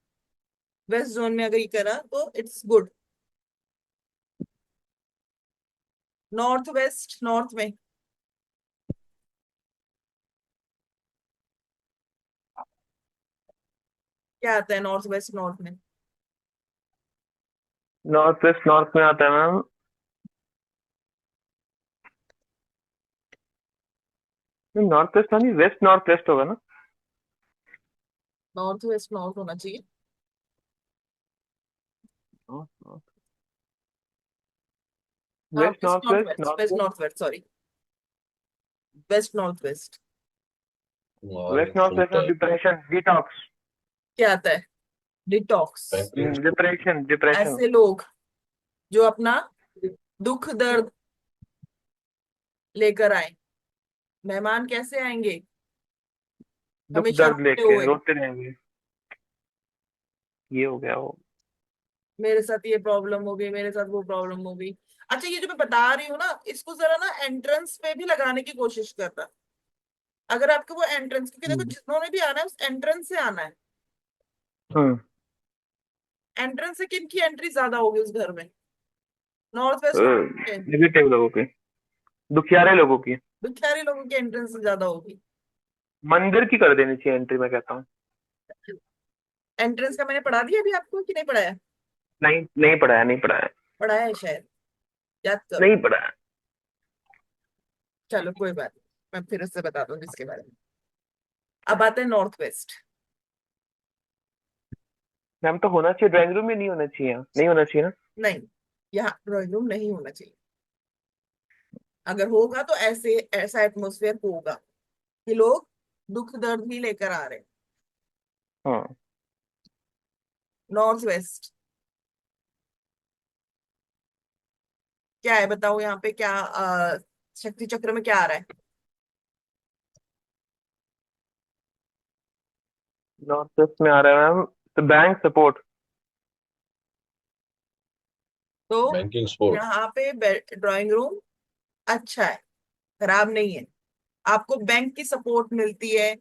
वेस्ट जोन में अगर ये करा तो it's good. North west north में क्या आता है? नॉर्थ वेस्ट नॉर्थ में नॉर्थ वेस्ट नॉर्थ में आता है मैम। नॉर्थ वेस्ट नहीं, वेस्ट नॉर्थ वेस्ट होगा ना। नॉर्थ वेस्ट नॉर्थ होना चाहिए। हाँ, west west north north west west, north west west. North west, sorry, west north west. और वेस्ट नॉर्थ वेस्ट सुनता में है। Depression detox. क्या आता है? डिटॉक्स। Banking depression depression. ऐसे लोग जो अपना दुख दर्द लेकर आए। मेहमान कैसे आएंगे? दुख हमेशा दर्द रोते लेके हुए, रोते रहेंगे। ये हो गया वो। मेरे साथ ये प्रॉब्लम हो गई, मेरे साथ वो प्रॉब्लम हो गई। अच्छा, ये जो मैं बता रही हूँ ना, इसको जरा ना एंट्रेंस पे भी लगाने की कोशिश करना। अगर आपको वो एंट्रेंस, क्योंकि देखो हम्म जिन्होंने भी आना है उस एंट्रेंस से आना है। हम्म। एंट्रेंस से किन की एंट्री ज्यादा होगी उस घर में? नॉर्थ वेस्ट के नेगेटिव लोगों की, दुखियारे लोगों की। भिखारी लोगों की एंट्रेंस से ज्यादा होगी। मंदिर की कर देनी चाहिए एंट्री, मैं कहता हूँ। एंट्रेंस का मैंने पढ़ा दिया अभी आपको कि नहीं पढ़ाया? नहीं नहीं पढ़ाया, नहीं पढ़ाया। पढ़ाया है शायद, याद करो। नहीं पढ़ाया। चलो कोई बात नहीं, मैं फिर उससे बता दूंगी इसके बारे में। अब आते हैं नॉर्थ वेस्ट। मैम तो होना चाहिए ड्राइंग रूम में, नहीं होना चाहिए, नहीं होना चाहिए ना। नहीं, यहाँ ड्राइंग रूम नहीं होना चाहिए। अगर होगा तो ऐसे ऐसा एटमोसफेयर होगा कि लोग दुख दर्द ही लेकर आ रहे हैं। हाँ। नॉर्थ वेस्ट क्या है बताओ, यहाँ पे क्या शक्ति चक्र में क्या आ रहा है? नॉर्थ वेस्ट में आ रहा है मैम, तो बैंक सपोर्ट। तो बैंकिंग स्पोर्ट। यहाँ पे ड्राइंग रूम अच्छा है, खराब नहीं है। आपको बैंक की सपोर्ट मिलती है,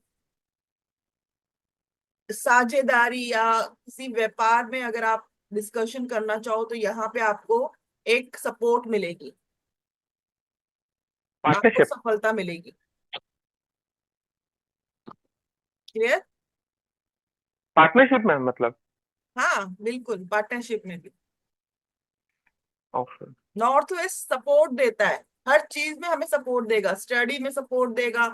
साझेदारी या किसी व्यापार में अगर आप डिस्कशन करना चाहो तो यहाँ पे आपको एक सपोर्ट मिलेगी, आपको पार्टनरशिप। सफलता मिलेगी। क्लियर? पार्टनरशिप में मतलब? हाँ बिल्कुल, पार्टनरशिप में भी। ओके। नॉर्थ वेस्ट सपोर्ट देता है, हर चीज में हमें सपोर्ट देगा, स्टडी में सपोर्ट देगा,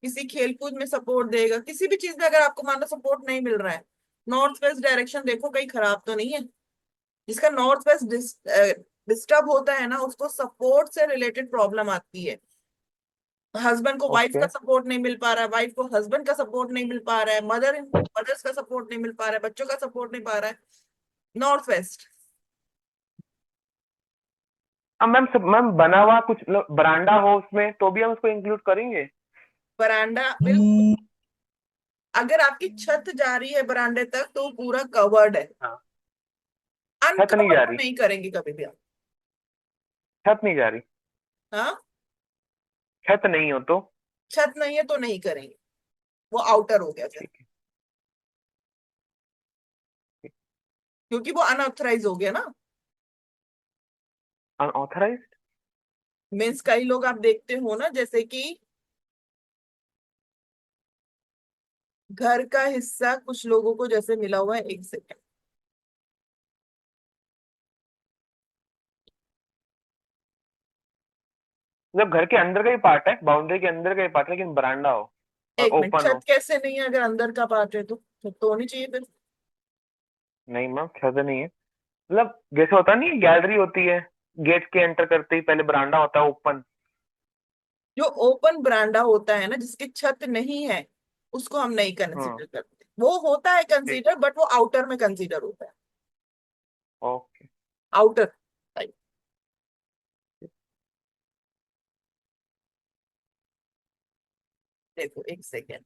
किसी खेलकूद में सपोर्ट देगा, किसी भी चीज में अगर आपको मान लो सपोर्ट नहीं मिल रहा है, नॉर्थ वेस्ट डायरेक्शन देखो कहीं खराब तो नहीं है। जिसका नॉर्थ वेस्ट डिस्टर्ब होता है ना, उसको सपोर्ट से रिलेटेड प्रॉब्लम आती है। हस्बैंड को वाइफ ओके। का सपोर्ट नहीं मिल पा रहा है, वाइफ को हस्बैंड का सपोर्ट नहीं मिल पा रहा है, मदर्स का सपोर्ट नहीं मिल पा रहा है, बच्चों का सपोर्ट नहीं पा रहा है, नॉर्थ वेस्ट। अब मैम मैम बना हुआ कुछ बरांडा हो उसमें तो भी हम उसको इंक्लूड करेंगे? बरांडा बिल्कुल, अगर आपकी छत जा रही है बरांडे तक तो वो पूरा कवर्ड है। हाँ। छत नहीं अनकवर्ड जा तो रही? नहीं करेंगे कभी भी आप। छत नहीं जा रही? हाँ, छत नहीं हो तो? छत नहीं है तो नहीं करेंगे, वो आउटर हो गया फिर, ठीक है। क्योंकि वो अनऑथराइज हो गया ना। अनऑथराइज्ड? मीन्स कई लोग आप देखते हो ना, जैसे कि घर का हिस्सा कुछ लोगों को जैसे मिला हुआ है, एक सेकंड, मतलब घर के अंदर का ही पार्ट है, बाउंड्री के अंदर का ही पार्ट है, लेकिन बरांडा हो और एक मिनट, ओपन छत हो। कैसे नहीं है अगर अंदर का पार्ट है तो होनी चाहिए फिर। नहीं मैम, छत नहीं है। मतलब जैसे होता नहीं, गैलरी होती है, गेट के एंटर करते ही पहले बरांडा होता है ओपन। जो ओपन बरांडा होता है ना, जिसकी छत नहीं है, उसको हम नहीं हम्म। कंसीडर करते, वो होता है ठीक। कंसीडर, बट वो आउटर में कंसीडर होता है, ओके। आउटर। देखो एक सेकेंड,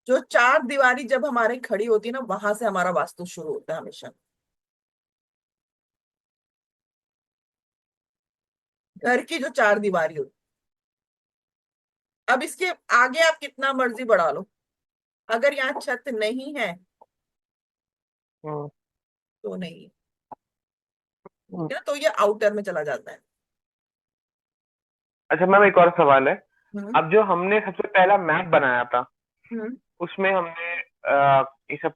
जो चार दीवारी जब हमारे खड़ी होती है ना, वहां से हमारा वास्तु शुरू होता है हमेशा। घर की जो चार दीवारी होती है, अब इसके आगे आप कितना मर्जी बढ़ा लो, अगर यहाँ छत नहीं है हम्म। तो नहीं है, हम्म। ठीक है ना, तो ये आउटर में चला जाता है। अच्छा मैम, एक और सवाल है। हम्म। अब जो हमने सबसे पहला मैप बनाया था, हम्म। उसमें हमने ये सब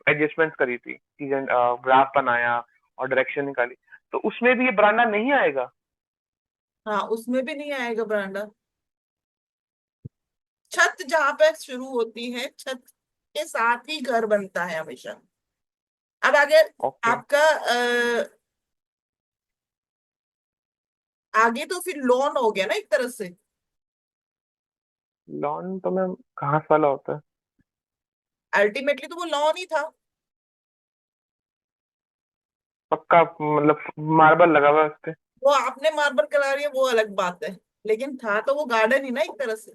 एडजस्टमेंट्स करी थी, सीजन ग्राफ बनाया और डायरेक्शन निकाली, तो उसमें भी ये बरांडा नहीं आएगा? हाँ, उसमें भी नहीं आएगा बरांडा। छत जहां पे शुरू होती है, छत के साथ ही घर बनता है हमेशा। अब अगर ओके। आपका आगे तो फिर लॉन हो गया ना एक तरह से। लॉन तो मैम घास वाला होता है। अल्टीमेटली तो वो लॉन ही था। पक्का मतलब मार्बल लगा हुआ है उस पे? वो आपने मार्बल करा रही है वो अलग बात है, लेकिन था तो वो गार्डन ही ना एक तरह से।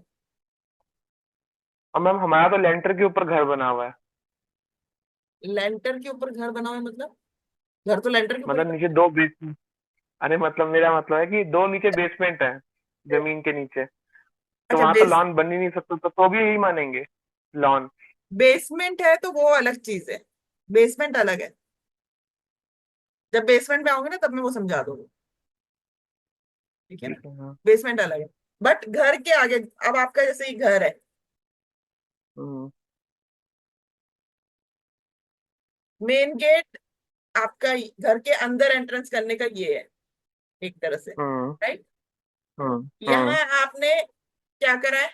और मैम हमारा तो लेंटर के ऊपर घर बना हुआ है। लेंटर के ऊपर घर बना हुआ है मतलब? घर तो लेंटर के ऊपर ही मतलब नीचे बनता दो बेसमेंट। अरे मतलब मेरा मतलब है कि दो नीचे बेसमेंट है, है। जमीन के नीचे। तो अच्छा, वहां तो लॉन बन ही नहीं सकता, तो भी यही मानेंगे लॉन? बेसमेंट है तो वो अलग चीज है, बेसमेंट अलग है। जब बेसमेंट में आओगे ना तब मैं वो समझा दूंगी, ठीक है ना। ठीक है। हाँ। बेसमेंट अलग है, बट घर के आगे, अब आपका जैसे ही घर है, हम्म। मेन गेट आपका घर के अंदर एंट्रेंस करने का ये है, एक तरह से, हम्म। राइट। हम्म। हम्म। यहाँ आपने क्या करा है,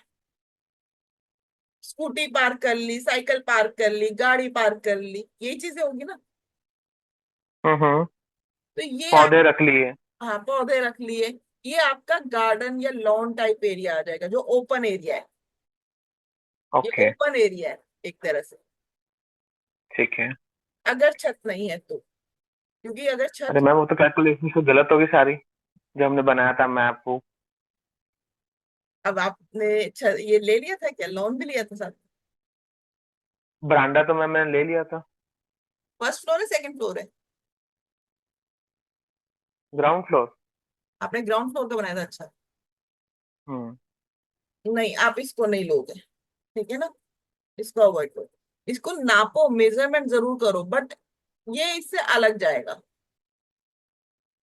स्कूटी पार्क कर ली, साइकिल पार्क कर ली, गाड़ी पार्क कर ली, यही चीजें होगी ना। हम्म। तो ये आप, पौधे रख लिए। हाँ पौधे रख लिए, ये आपका गार्डन या लॉन टाइप एरिया आ जाएगा, जो ओपन एरिया है। ये ओके। ओपन एरिया है एक तरह से, ठीक है। अगर छत नहीं है तो, क्योंकि अगर अरे छत, मैम वो तो कैलकुलेशन से गलत होगी सारी, जो हमने बनाया था मैप वो। अब आपने ये ले लिया था क्या, लोन भी लिया था साथ? बरांडा तो मैंने ले लिया था। फर्स्ट फ्लोर है सेकंड फ्लोर है? Ground floor. आपने ग्राउंड फ्लोर का बनाया था, अच्छा। हम्म। नहीं, आप इसको नहीं लोगे, ठीक है ना, इसको अवॉइड करो। इसको नापो, मेजरमेंट जरूर करो, बट ये इससे अलग जाएगा,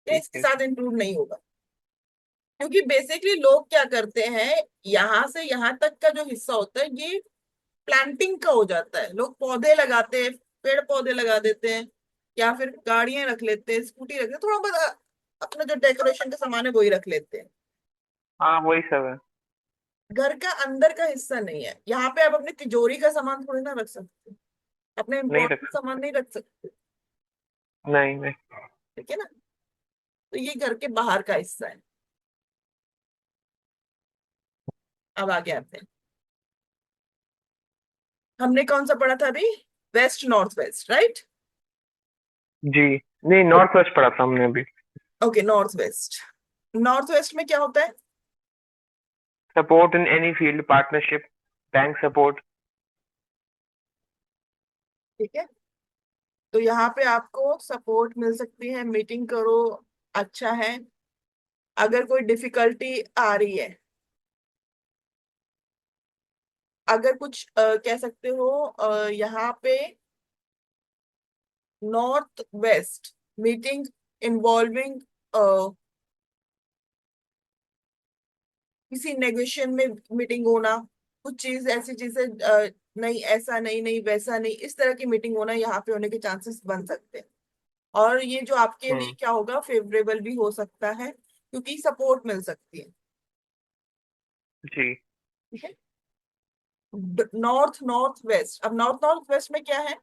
ये ठीक इसके है। साथ इंक्लूड नहीं होगा। क्योंकि बेसिकली लोग क्या करते हैं, यहाँ से यहाँ तक का जो हिस्सा होता है ये प्लांटिंग का हो जाता है। लोग पौधे लगाते हैं, पेड़ पौधे लगा देते हैं, या फिर गाड़ियां रख लेते हैं, स्कूटी रख लेते हैं, थोड़ा बहुत अपना जो डेकोरेशन का सामान है वही रख लेते हैं। हाँ वही सब है। घर का अंदर का हिस्सा नहीं है। यहाँ पे आप अपनी तिजोरी का सामान थोड़ी ना रख सकते, अपने नहीं रख इम्पोर्टेंट सामान नहीं रख सकते। नहीं नहीं। ठीक है ना? तो ये घर के बाहर का हिस्सा है। अब आगे आते हैं। हमने कौन सा पढ़ा था अभी? West north west, right? जी नहीं, नॉर्थ वेस्ट पढ़ा था हमने अभी। Okay, north west. North west में क्या होता है? Support in any field, partnership, bank support. ठीक है, तो यहाँ पे आपको सपोर्ट मिल सकती है, मीटिंग करो, अच्छा है। अगर कोई डिफिकल्टी आ रही है, अगर कुछ कह सकते हो, यहाँ पे नॉर्थ वेस्ट मीटिंग इन्वॉल्विंग किसी नेगोशिएशन में मीटिंग होना, कुछ चीज ऐसी चीजें, नहीं ऐसा नहीं, नहीं वैसा नहीं, इस तरह की मीटिंग होना यहाँ पे होने के चांसेस बन सकते हैं। और ये जो आपके लिए हम्म। क्या होगा, फेवरेबल भी हो सकता है, क्योंकि सपोर्ट मिल सकती है। जी। ठीक है। नॉर्थ नॉर्थ वेस्ट, अब नॉर्थ नॉर्थ वेस्ट में क्या है?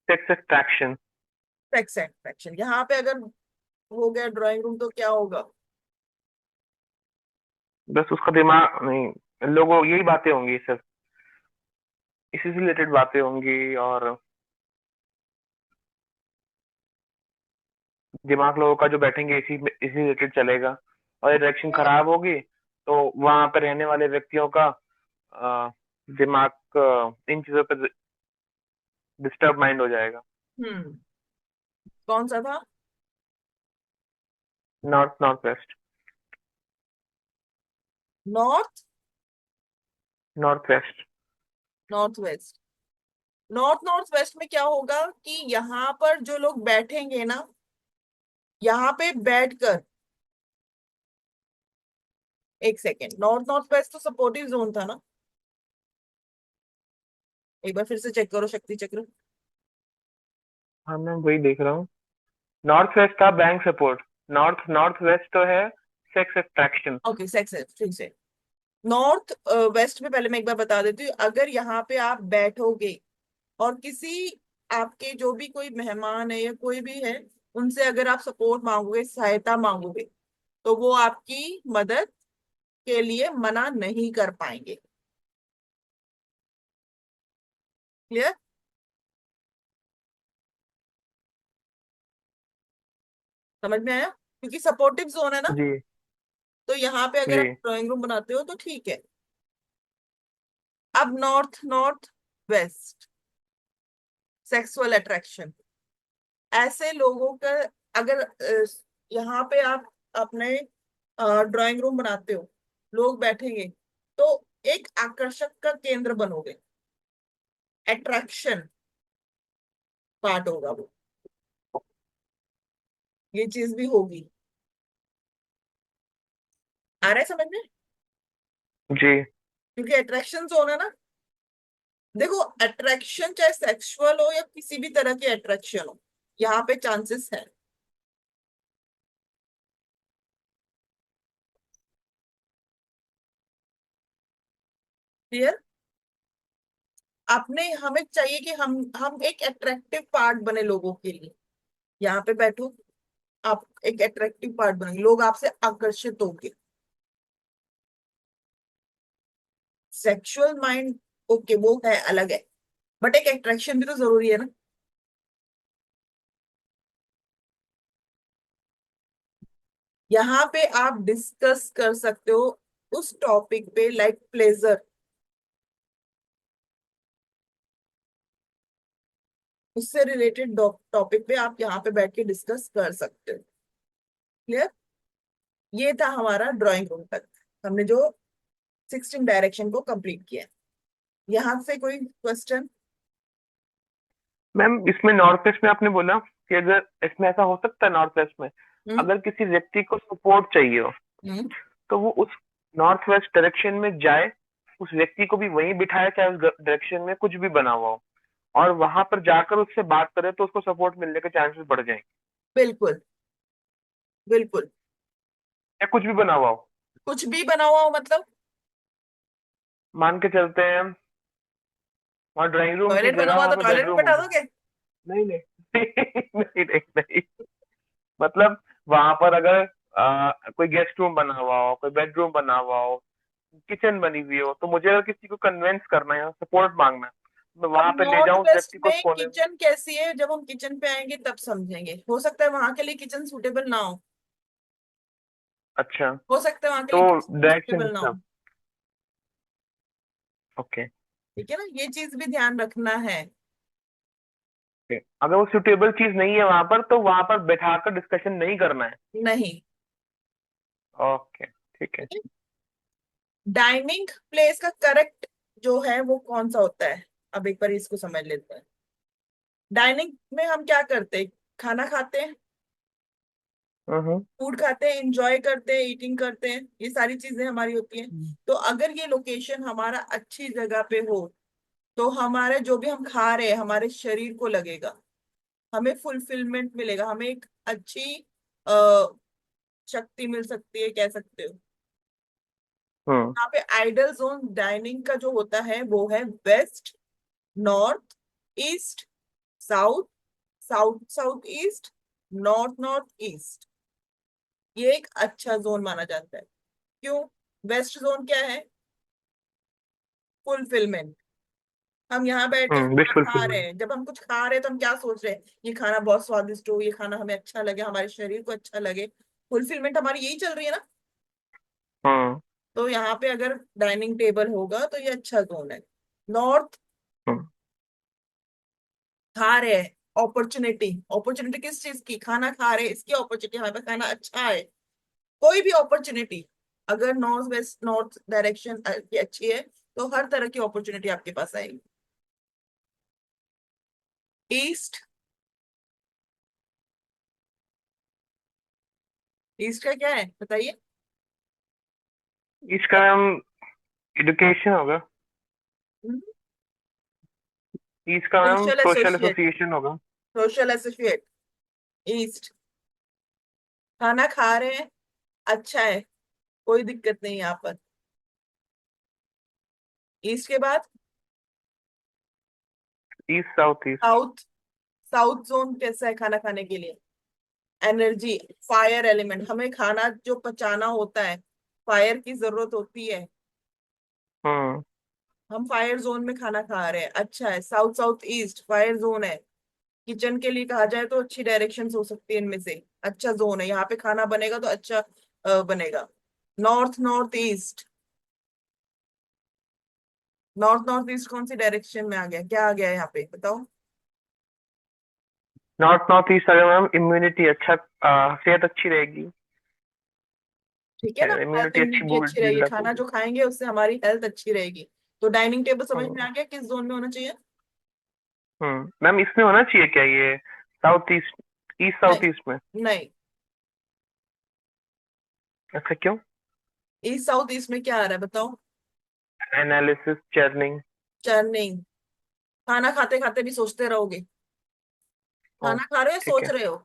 Sex extraction. Sex attraction. यहाँ पे अगर हो गया ड्राइंग रूम तो क्या होगा? बस उसका दिमाग नहीं, लोगों यही बातें होंगी सब, इसी से रिलेटेड बातें होंगी, और दिमाग लोगों का जो बैठेंगे इसी रिलेटेड चलेगा। और ये डायरेक्शन खराब होगी तो वहां पर रहने वाले व्यक्तियों का अ, दिमाग इन चीजों पर डिस्टर्ब माइंड हो जाएगा। हम्म, कौन सा था? North north west. North north west. North west. North north west में क्या होगा कि यहाँ पर जो लोग बैठेंगे ना, यहाँ पे बैठकर, एक सेकेंड, नॉर्थ नॉर्थ वेस्ट तो सपोर्टिव जोन था ना? एक बार फिर से चेक करो शक्ति चक्र। हाँ मैं वही देख रहा हूँ। नॉर्थ वेस्ट था bank support. North north waste तो है सेक्स एक्सट्रैक्शन। ओके, सेक्स है, ठीक से। नॉर्थ वेस्ट में पहले मैं एक बार बता देती हूँ, अगर यहाँ पे आप बैठोगे और किसी आपके जो भी कोई मेहमान है या कोई भी है, उनसे अगर आप सपोर्ट मांगोगे, सहायता मांगोगे, तो वो आपकी मदद के लिए मना नहीं कर पाएंगे। क्लियर? समझ में आया? क्योंकि सपोर्टिव जोन है ना, जी तो यहाँ पे अगर आप जी। ड्राइंग रूम बनाते हो तो ठीक है। अब north north waste, sexual attraction, ऐसे लोगों का, अगर यहाँ पे आप अपने ड्राइंग रूम बनाते हो, लोग बैठेंगे, तो एक आकर्षक का केंद्र बनोगे, अट्रैक्शन पार्ट होगा वो, ये चीज भी होगी। आ रहा है समझ में? जी क्योंकि अट्रैक्शन जोन है ना। देखो, अट्रैक्शन चाहे सेक्सुअल हो या किसी भी तरह की अट्रैक्शन हो, यहाँ पे चांसेस है। क्लियर? आपने, हमें चाहिए कि हम एक अट्रैक्टिव पार्ट बने लोगों के लिए। यहाँ पे बैठो, आप एक अट्रैक्टिव पार्ट बनेंगे, लोग आपसे आकर्षित होंगे। सेक्सुअल माइंड, ओके, वो है, अलग है, बट एक अट्रैक्शन भी तो जरूरी है ना। यहाँ पे आप डिस्कस कर सकते हो उस टॉपिक पे, लाइक प्लेजर, उससे रिलेटेड टॉपिक पे आप यहाँ पे बैठ के डिस्कस कर सकते हो। क्लियर? ये था हमारा ड्राइंग रूम तक, हमने जो 16 डायरेक्शन को कंप्लीट किया। यहाँ से कोई क्वेश्चन? मैम इसमें नॉर्थ वेस्ट में आपने बोला कि अगर इसमें ऐसा हो सकता है नॉर्थ वेस्ट में, हम्म। अगर किसी व्यक्ति को सपोर्ट चाहिए हो हम्म। तो वो उस नॉर्थ वेस्ट डायरेक्शन में जाए, उस व्यक्ति को भी वहीं बिठाया, चाहे उस डायरेक्शन में कुछ भी बना हुआ हो, और वहां पर जाकर उससे बात करे तो उसको सपोर्ट मिलने के चांसेस बढ़ जाएंगे। बिल्कुल बिल्कुल। या कुछ भी बना हुआ हो, कुछ भी बना हुआ हो मतलब? मान के चलते हैं वहाँ ड्राइंग रूम की टॉयलेट बना जगह हुआ वहां तो पे टॉयलेट में बेडरूम बैठा हो। दोगे? नहीं नहीं नहीं नहीं नहीं, मतलब वहां पर अगर कोई गेस्ट रूम बना हुआ हो, कोई बेडरूम बना हुआ हो, किचन बनी हुई हो, तो मुझे अगर किसी को कन्विंस करना है, सपोर्ट मांगना है, मैं अब वहां पे ले नॉर्थ जाऊं उस वेस्ट व्यक्ति को उस में कोने में। किचन कैसी है, जब हम किचन पे आएंगे तब समझेंगे। हो सकता है वहां के लिए किचन सूटेबल ना हो। अच्छा, हो सकता है वहां के तो लिए किचन डायरेक्शन सूटेबल ना हो। हिसाब। ओके। ठीक है ना, ये चीज भी ध्यान रखना है। अगर वो सुटेबल चीज नहीं है वहां पर, तो वहां पर बैठाकर डिस्कशन नहीं करना है। नहीं। ओके, ठीक है। डाइनिंग प्लेस का करेक्ट जो है वो कौन सा होता है? अब एक बार इसको समझ लेते हैं। डाइनिंग में हम क्या करते हैं? खाना खाते हैं, हम्म। फूड खाते हैं, इंजॉय करते हैं, ईटिंग करते हैं, ये सारी चीजें हमारी होती हैं। तो अगर ये लोकेशन हमारा अच्छी जगह पे हो, तो हमारे जो भी हम खा रहे हैं हमारे शरीर को लगेगा, हमें फुलफिलमेंट मिलेगा, हमें एक अच्छी अ, शक्ति मिल सकती है, कह सकते हो। हम्म। यहाँ पे आइडल जोन डाइनिंग का जो होता है वो है west, north, east, south, south south east, north north east. ये एक अच्छा जोन माना जाता है। क्यों? वेस्ट जोन क्या है? फुलफिलमेंट। हम यहाँ बैठ के खाना बिल्कुल खा रहे फिल्म। हैं, जब हम कुछ खा रहे हैं तो हम क्या सोच रहे हैं? ये खाना बहुत स्वादिष्ट हो, ये खाना हमें अच्छा लगे, हमारे शरीर को अच्छा लगे। फुलफिलमेंट हमारी यही चल रही है ना। हम्म। तो यहाँ पे अगर डाइनिंग टेबल होगा तो ये अच्छा जोन है। नॉर्थ, हम्म। खा रहे हैं, अपॉर्चुनिटी। अपॉर्चुनिटी किस चीज की? खाना खा रहे हैं, इसकी अपॉर्चुनिटी, हमारे पास खाना अच्छा है। कोई भी अपॉर्चुनिटी, अगर नॉर्थ वेस्ट नॉर्थ डायरेक्शन की अच्छी है तो हर तरह की अपॉर्चुनिटी आपके पास आएगी। ईस्ट, ईस्ट का क्या है बताइए? इसका नाम एजुकेशन होगा। इसका नाम सोशल सोशल एसोसिएट। एसोसिएशन होगा। Social associate. ईस्ट। खाना खा रहे हैं, अच्छा है, कोई दिक्कत नहीं यहाँ पर। ईस्ट के बाद east south east. South. South zone कैसा है खाना खाने के लिए? एनर्जी, फायर एलिमेंट, हमें खाना जो पचाना होता है, फायर की जरूरत होती है। हम्म। हम फायर जोन में खाना खा रहे हैं, अच्छा है। South south east fire zone है। किचन के लिए कहा जाए तो अच्छी डायरेक्शंस हो सकती है इनमें से। अच्छा जोन है, यहाँ पे खाना बनेगा तो अच्छा बनेगा। North north east. North north east कौन सी डायरेक्शन में आ गया? क्या आ गया यहाँ पे बताओ? नॉर्थ नॉर्थ ईस्ट अगर मैम इम्यूनिटी अच्छा, सेहत अच्छी रहेगी, ठीक है ना, हेल्थ इम्यूनिटी अच्छी इम्यूनिटी अच्छी रहेगी, बिल्डअप खाना होगी। जो खाएंगे उससे हमारी हेल्थ अच्छी रहेगी। तो डाइनिंग टेबल समझ में हम्म। आ गया किस जोन में होना चाहिए? मैम इसमें होना चाहिए क्या ये साउथ ईस्ट, ईस्ट नहीं। साउथ ईस्ट में? नहीं। अच्छा, क्यों? ईस्ट साउथ ईस्ट में क्या आ रहा है बताओ? Analysis, churning. चर्निंग। खाना खाते खाते भी सोचते रहोगे? ओ, खाना खा रहे हो ठीक सोच है। रहे हो?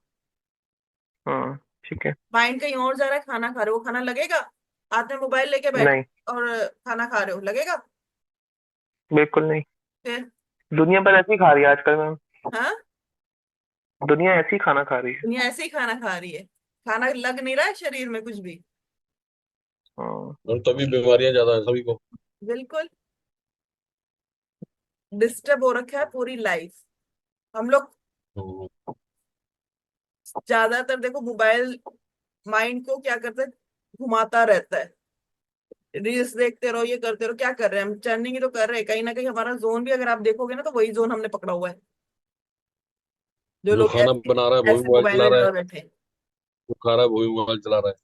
ठीक है। माइंड कहीं और जा रहा है, खाना खा रहे हो, वो खाना लगेगा? हाथ में मोबाइल लेके बैठे नहीं, और खाना खा रहे हो, लगेगा? बिल्कुल नहीं। फिर? दुनिया पर ऐसी खा रही है आजकल मैम, हाँ। दुनिया ऐसी खाना खा रही है। दुनिया ऐसे ही खाना खा रही है, खाना लग नहीं रहा है शरीर में कुछ भी। हाँ। और तभी बीमारियां ज्यादा है सभी को। बिल्कुल। डिस्टर्ब हो रखा है पूरी लाइफ। हम लोग हम्म, ज्यादातर देखो मोबाइल माइंड को क्या करता है, घुमाता रहता है। रील्स देखते रहो, ये करते रहो, क्या कर रहे हैं हम? चर्निंग ही तो कर रहे हैं। कहीं ना कहीं हमारा जोन भी अगर आप देखोगे ना तो वही जोन हमने पकड़ा हुआ है। जो जो लोग खाना ऐसे बना रहा है वो भी ऐसे मोबाइल मोबाइल चला में रहा है, ज्यादा बैठे हैं। जो खा रहा है वो भी मोबाइल चला रहा है।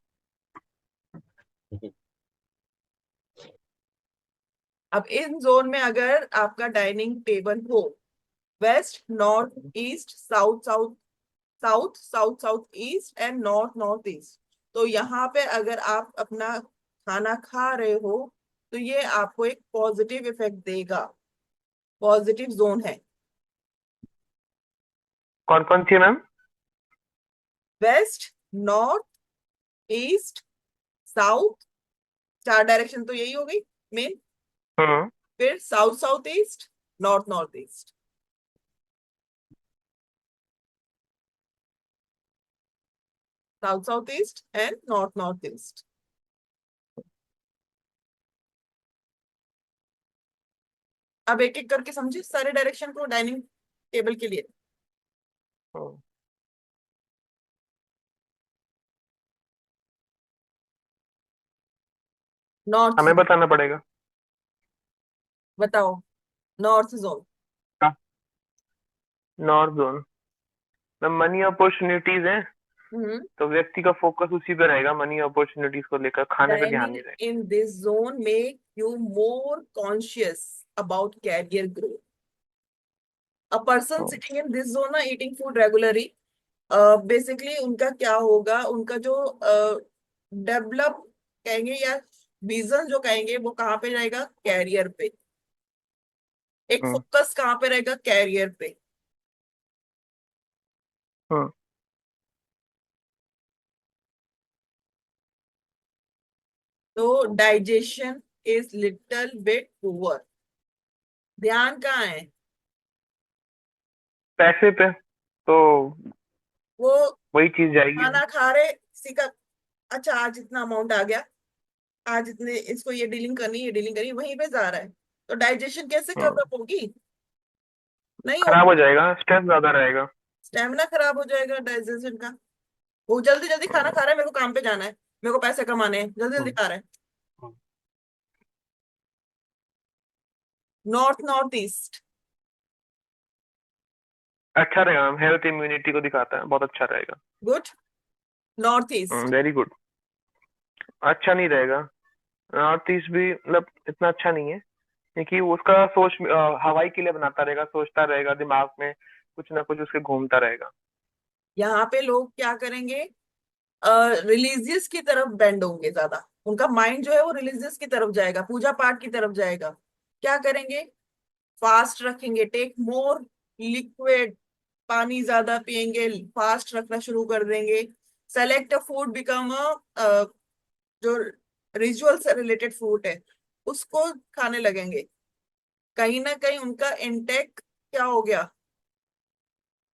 अब इन जोन में अगर आपका डाइनिंग टेबल हो, west, north, east, south, south south, south south east and north north east, तो यहाँ पे अगर आप अपना खाना खा रहे हो तो ये आपको एक पॉजिटिव इफेक्ट देगा, पॉजिटिव जोन है। कौन कौन सी है ma'am? West, north, east, south, चार डायरेक्शन तो यही हो गई मेन। हम्म। फिर south south east, north north east. South south east and north north east. अब एक एक करके समझे सारे डायरेक्शन को डाइनिंग टेबल के लिए। हम्म। नॉर्थ, हमें बताना पड़ेगा। बताओ। North zone. नॉर्थ जोन में मनी अपॉर्चुनिटीज है, हम्म। तो व्यक्ति का फोकस उसी पे रहेगा, मनी अपॉर्चुनिटीज को लेकर, खाने पे ध्यान Dining नहीं रहेगा। in this zone make you more conscious about career growth. A person hmm. sitting in this zone eating food regularly, basically उनका क्या होगा, उनका जो डेवलप कहेंगे या विजन जो कहेंगे वो कहाँ पे रहेगा, कैरियर पे। एक हम्म। फोकस कहाँ पे रहेगा, कैरियर पे। हम्म। तो digestion is little bit poor. ध्यान कहाँ है, पैसे पे, तो वो वही चीज जाएगी। खाना खा रहे किसी का, अच्छा आज इतना अमाउंट आ गया, आज इतने इसको ये डीलिंग करनी, ये डीलिंग करनी, वहीं पे जा रहा है, तो डाइजेशन कैसे हम्म। कवर अप होगी, नहीं खराब होगी। हो जाएगा, स्ट्रेस ज्यादा रहेगा। स्टेमिना खराब हो जाएगा डाइजेशन का। वो जल्दी जल्दी खाना हम्म। खा रहा है, मेरे को काम पे जाना है, मेरे को पैसे कमाने हैं, जल्दी जल्दी हम्म। खा रहा है। हम्म। North north east. अच्छा रहेगा मैम, हेल्थ इम्यूनिटी को दिखाता है, बहुत अच्छा रहेगा। Good. North east. Very good. अच्छा नहीं रहेगा। नॉर्थ ईस्ट भी मतलब इतना अच्छा नहीं है, क्योंकि वो उसका सोच हवाई के लिए बनाता रहेगा, सोचता रहेगा, दिमाग में कुछ ना कुछ उसके घूमता रहेगा। यहाँ पे लोग क्या करेंगे, रिलीजियस की तरफ बेंड होंगे ज्यादा, उनका माइंड जो है वो रिलीजियस की तरफ जाएगा, पूजा पाठ की तरफ जाएगा। क्या करेंगे, फास्ट रखेंगे, टेक मोर लिक्विड, पानी ज्यादा पियेंगे, फास्ट रखना शुरू कर देंगे। Select a food, become a जो रिचुअल से रिलेटेड फूड है उसको खाने लगेंगे। कहीं ना कहीं उनका इंटेक क्या हो गया,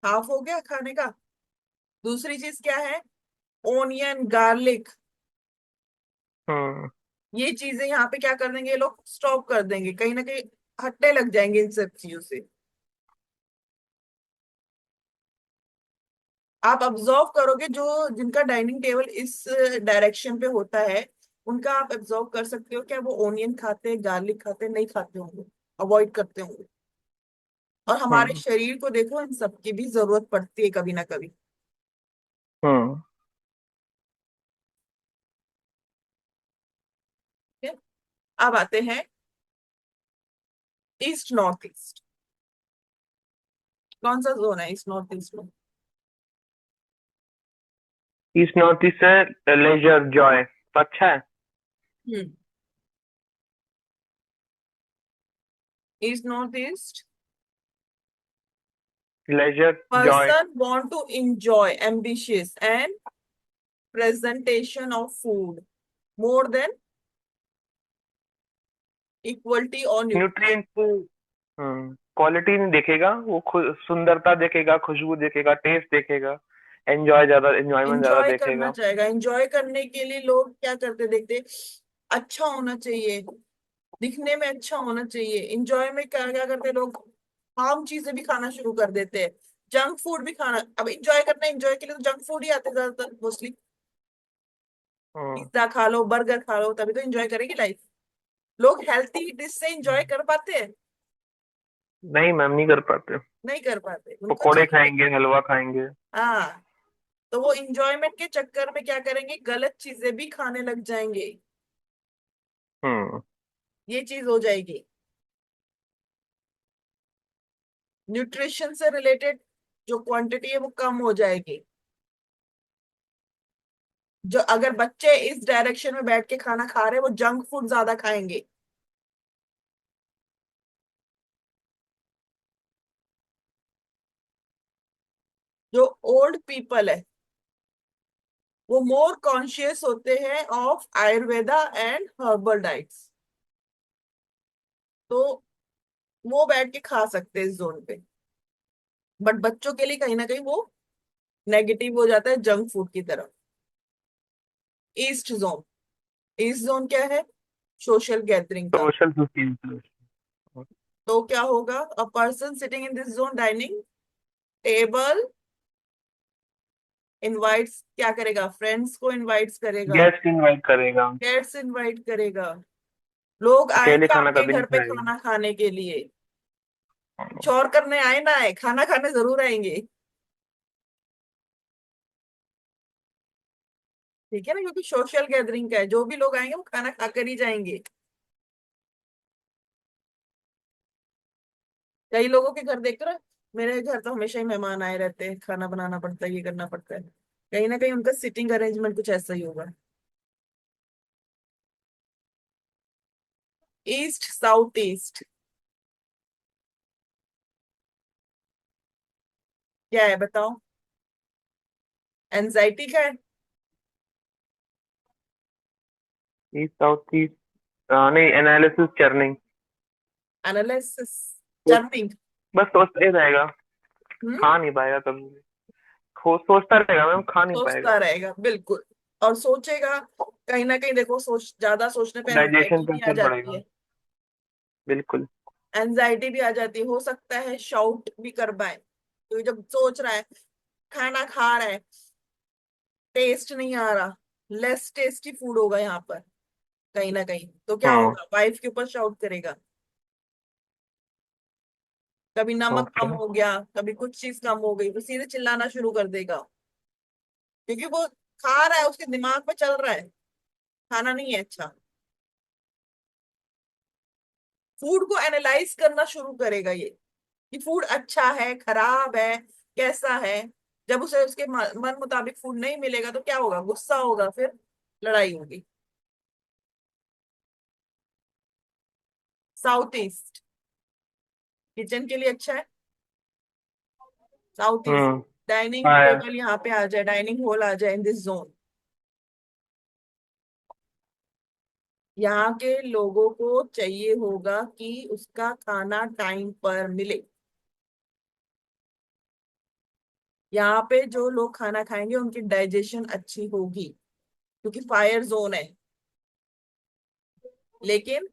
हाफ हो गया खाने का। दूसरी चीज क्या है, ओनियन, गार्लिक, हम्म। ये चीजें यहाँ पे क्या कर देंगे ये लोग, स्टॉप कर देंगे, कहीं ना कहीं हटने लग जाएंगे इन सब चीजों से। आप ऑब्जर्व करोगे जो जिनका डाइनिंग टेबल इस डायरेक्शन पे होता है, उनका आप ऑब्जर्व कर सकते हो क्या वो ओनियन खाते हैं, गार्लिक खाते हैं, नहीं खाते होंगे, अवॉइड करते होंगे। और हमारे हम्म। शरीर को देखो, इन सबकी भी जरूरत पड़ती है कभी ना कभी। हम्म। ठीक है? अब आते हैं ईस्ट नॉर्थ ईस्ट। कौन सा जोन है ईस्ट नॉर्थ ईस्ट में? ईस्ट नॉर्थ ईस्ट है लेजर जॉय, तो अच्छा है। हम्म। East north east, leisure joy. person want to enjoy ambitious and presentation of food more than equality or nutrition. Nutrients, quality नहीं देखेगा वो, सुंदरता देखेगा, खुशबू देखेगा, टेस्ट देखेगा, एंजॉयमेंट ज्यादा इंजॉय करना देखेगा। चाहेगा, इंजॉय करने के लिए लोग क्या करते देखते, अच्छा होना चाहिए, दिखने में अच्छा होना चाहिए, इंजॉय में क्या क्या करते लोग, आम चीजें भी खाना शुरू कर देते हैं, जंक फूड भी खाना। अब इंजॉय करना, इंजॉय के लिए तो जंक फूड ही आते हैं ज्यादातर मोस्टली। हम्म। पिज्जा खा लो, बर्गर खा लो, तभी तो इंजॉय करेगी लाइफ। लोग हेल्थी डिश से इंजॉय कर पाते हैं, नहीं मैम, नहीं कर पाते। नहीं कर पाते, उनको पकोड़े चाहिए। खाएंगे, हलवा खाएंगे। हाँ, तो वो इंजॉयमेंट के चक्कर में क्या करेंगे, गलत चीजें भी खाने लग जाएंगे। हम्म। ये चीज हो जाएगी। न्यूट्रिशन से रिलेटेड जो क्वांटिटी है वो कम हो जाएगी। जो अगर बच्चे इस डायरेक्शन में बैठ के खाना खा रहे हैं वो जंक फूड ज्यादा खाएंगे। जो ओल्ड पीपल है वो मोर कॉन्शियस होते हैं of Ayurveda and herbal diets, तो वो बैठ के खा सकते हैं इस जोन पे। बट बच्चों के लिए कहीं ना कहीं वो नेगेटिव हो जाता है जंक फूड की तरफ। ईस्ट जोन, ईस्ट जोन क्या है? सोशल गैदरिंग का। Social fifteen. तो क्या होगा? A person sitting in this zone dining table invites, क्या करेगा? फ्रेंड्स को इनवाइट्स करेगा, गेस्ट इनवाइट करेगा। गेट्स इनवाइट करेगा। लोग अकेले आएंगे खाना आपके कभी नहीं घर पे खाएगा। खाना खाने के लिए। चोर करने आए ना आए, खाना खाने जरूर आएंगे। ठीक है ना, क्योंकि सोशल गैदरिंग का है, जो भी लोग आएंगे वो खाना खाकर ही जाएंगे। कई लोगों के घर देख रहे हैं, मेरे घर तो हमेशा ही मेहमान आए रहते हैं, खाना बनाना पड़ता है, ये करना पड़ता है। कहीं ना कहीं उनका सिटिंग अरेंजमेंट कुछ ऐसा ही होगा। ईस्ट साउथ ईस्ट क्या है बताओ? एंजाइटी का है? ईस्ट साउथ ईस्ट, नहीं, एनालिसिस चर्निंग। Analysis, journeying. बस सोचते ही रहेगा, हम्म। खा नहीं पाएगा कभी भी। सोचता रहेगा मैम, खा नहीं सोचता पाएगा। रहेगा बिल्कुल। और सोचेगा, कहीं ना कहीं देखो, ज्यादा सोचने पे डाइजेशन एंजाइटी पे भी आ असर जाती पड़ेगा। है। बिल्कुल। एंजाइटी भी आ जाती है, हो सकता है शाउट भी कर पाए, तो जब सोच रहा है, खाना खा रहा है, टेस्ट नहीं आ रहा, लेस टेस्टी फूड होगा यहाँ पर कहीं ना कहीं, तो क्या हम्म। होगा? वाइफ के ऊपर शाउट करेगा। कभी नमक ओके। कम हो गया, कभी कुछ चीज कम हो गई, तो सीधे चिल्लाना शुरू कर देगा। क्योंकि वो खा रहा है, उसके दिमाग में चल रहा है खाना नहीं है अच्छा। फूड को एनालाइज करना शुरू करेगा ये, कि फूड अच्छा है खराब है कैसा है। जब उसे उसके मन मुताबिक फूड नहीं मिलेगा तो क्या होगा? गुस्सा होगा, फिर लड़ाई होगी। साउथ ईस्ट किचन के लिए अच्छा है। साउथ ईस्ट हम्म। डाइनिंग हाँ। टेबल यहाँ पे आ जाए, डाइनिंग हॉल आ जाए इन दिस जोन। यहाँ के लोगों को चाहिए होगा कि उसका खाना टाइम पर मिले। यहाँ पे जो लोग खाना खाएंगे उनकी डाइजेशन अच्छी होगी, क्योंकि फायर जोन है। लेकिन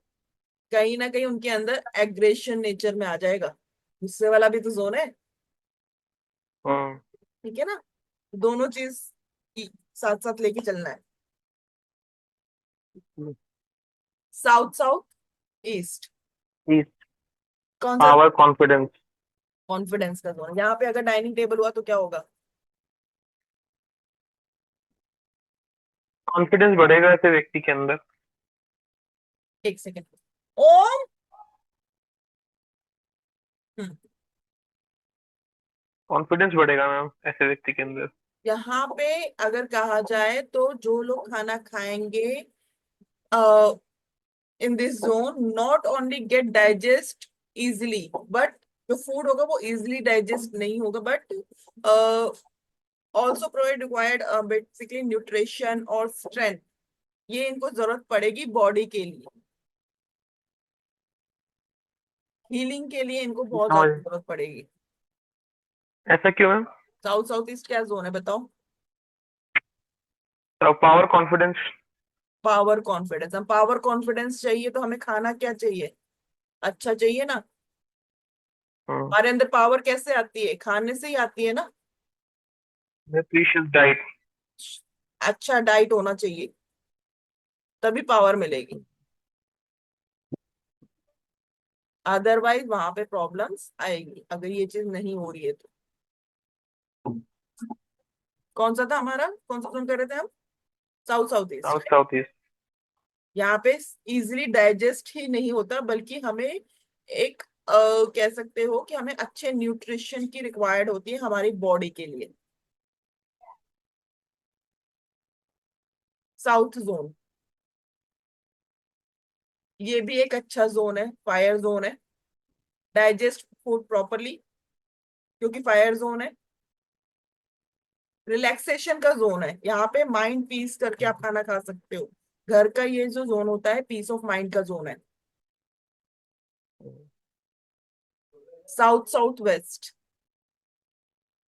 कहीं ना कहीं उनके अंदर एग्रेशन नेचर में आ जाएगा, गुस्से वाला भी तो जोन है। हम्म। ठीक है ना, दोनों चीज साथ साथ लेके चलना है। साउथ साउथ ईस्ट ईस्ट, कौन सा? Power confidence. कॉन्फिडेंस का जोन। यहाँ पे अगर डाइनिंग टेबल हुआ तो क्या होगा? कॉन्फिडेंस बढ़ेगा ऐसे व्यक्ति के अंदर। एक सेकेंड। ओम। हम्म, कॉन्फिडेंस बढ़ेगा मैम ऐसे व्यक्ति के अंदर। यहाँ पे अगर कहा जाए तो जो लोग खाना खाएंगे इन this zone not only get digest easily, but जो फूड होगा वो इजिली डाइजेस्ट नहीं होगा, but also provide required basically nutrition और स्ट्रेंथ। ये इनको जरूरत पड़ेगी बॉडी के लिए, हीलिंग के लिए इनको बहुत समझ। ज्यादा जरूरत पड़ेगी। ऐसा क्यों मैम? साउथ साउथ ईस्ट क्या जोन है बताओ? तो पावर कॉन्फिडेंस। Power confidence. हम पावर कॉन्फिडेंस चाहिए तो हमें खाना क्या चाहिए? अच्छा चाहिए ना। हम्म। हमारे अंदर पावर कैसे आती है? खाने से ही आती है ना। Nutritious diet. अच्छा डाइट होना चाहिए, तभी पावर मिलेगी। अदरवाइज वहां पे प्रॉब्लम्स आएगी अगर ये चीज नहीं हो रही है तो। कौन सा था हमारा? कौन सा जोन कर रहे थे हम? South south south east. South east. यहाँ पे इजिली डाइजेस्ट ही नहीं होता, बल्कि हमें एक कह सकते हो कि हमें अच्छे न्यूट्रिशन की रिक्वायर्ड होती है हमारी बॉडी के लिए। साउथ जोन, ये भी एक अच्छा जोन है, फायर जोन है। डाइजेस्ट फूड प्रॉपरली, क्योंकि फायर जोन है। रिलैक्सेशन का जोन है, यहाँ पे माइंड पीस करके आप खाना खा सकते हो। घर का ये जो जोन होता है, पीस ऑफ माइंड का जोन है। साउथ साउथ वेस्ट,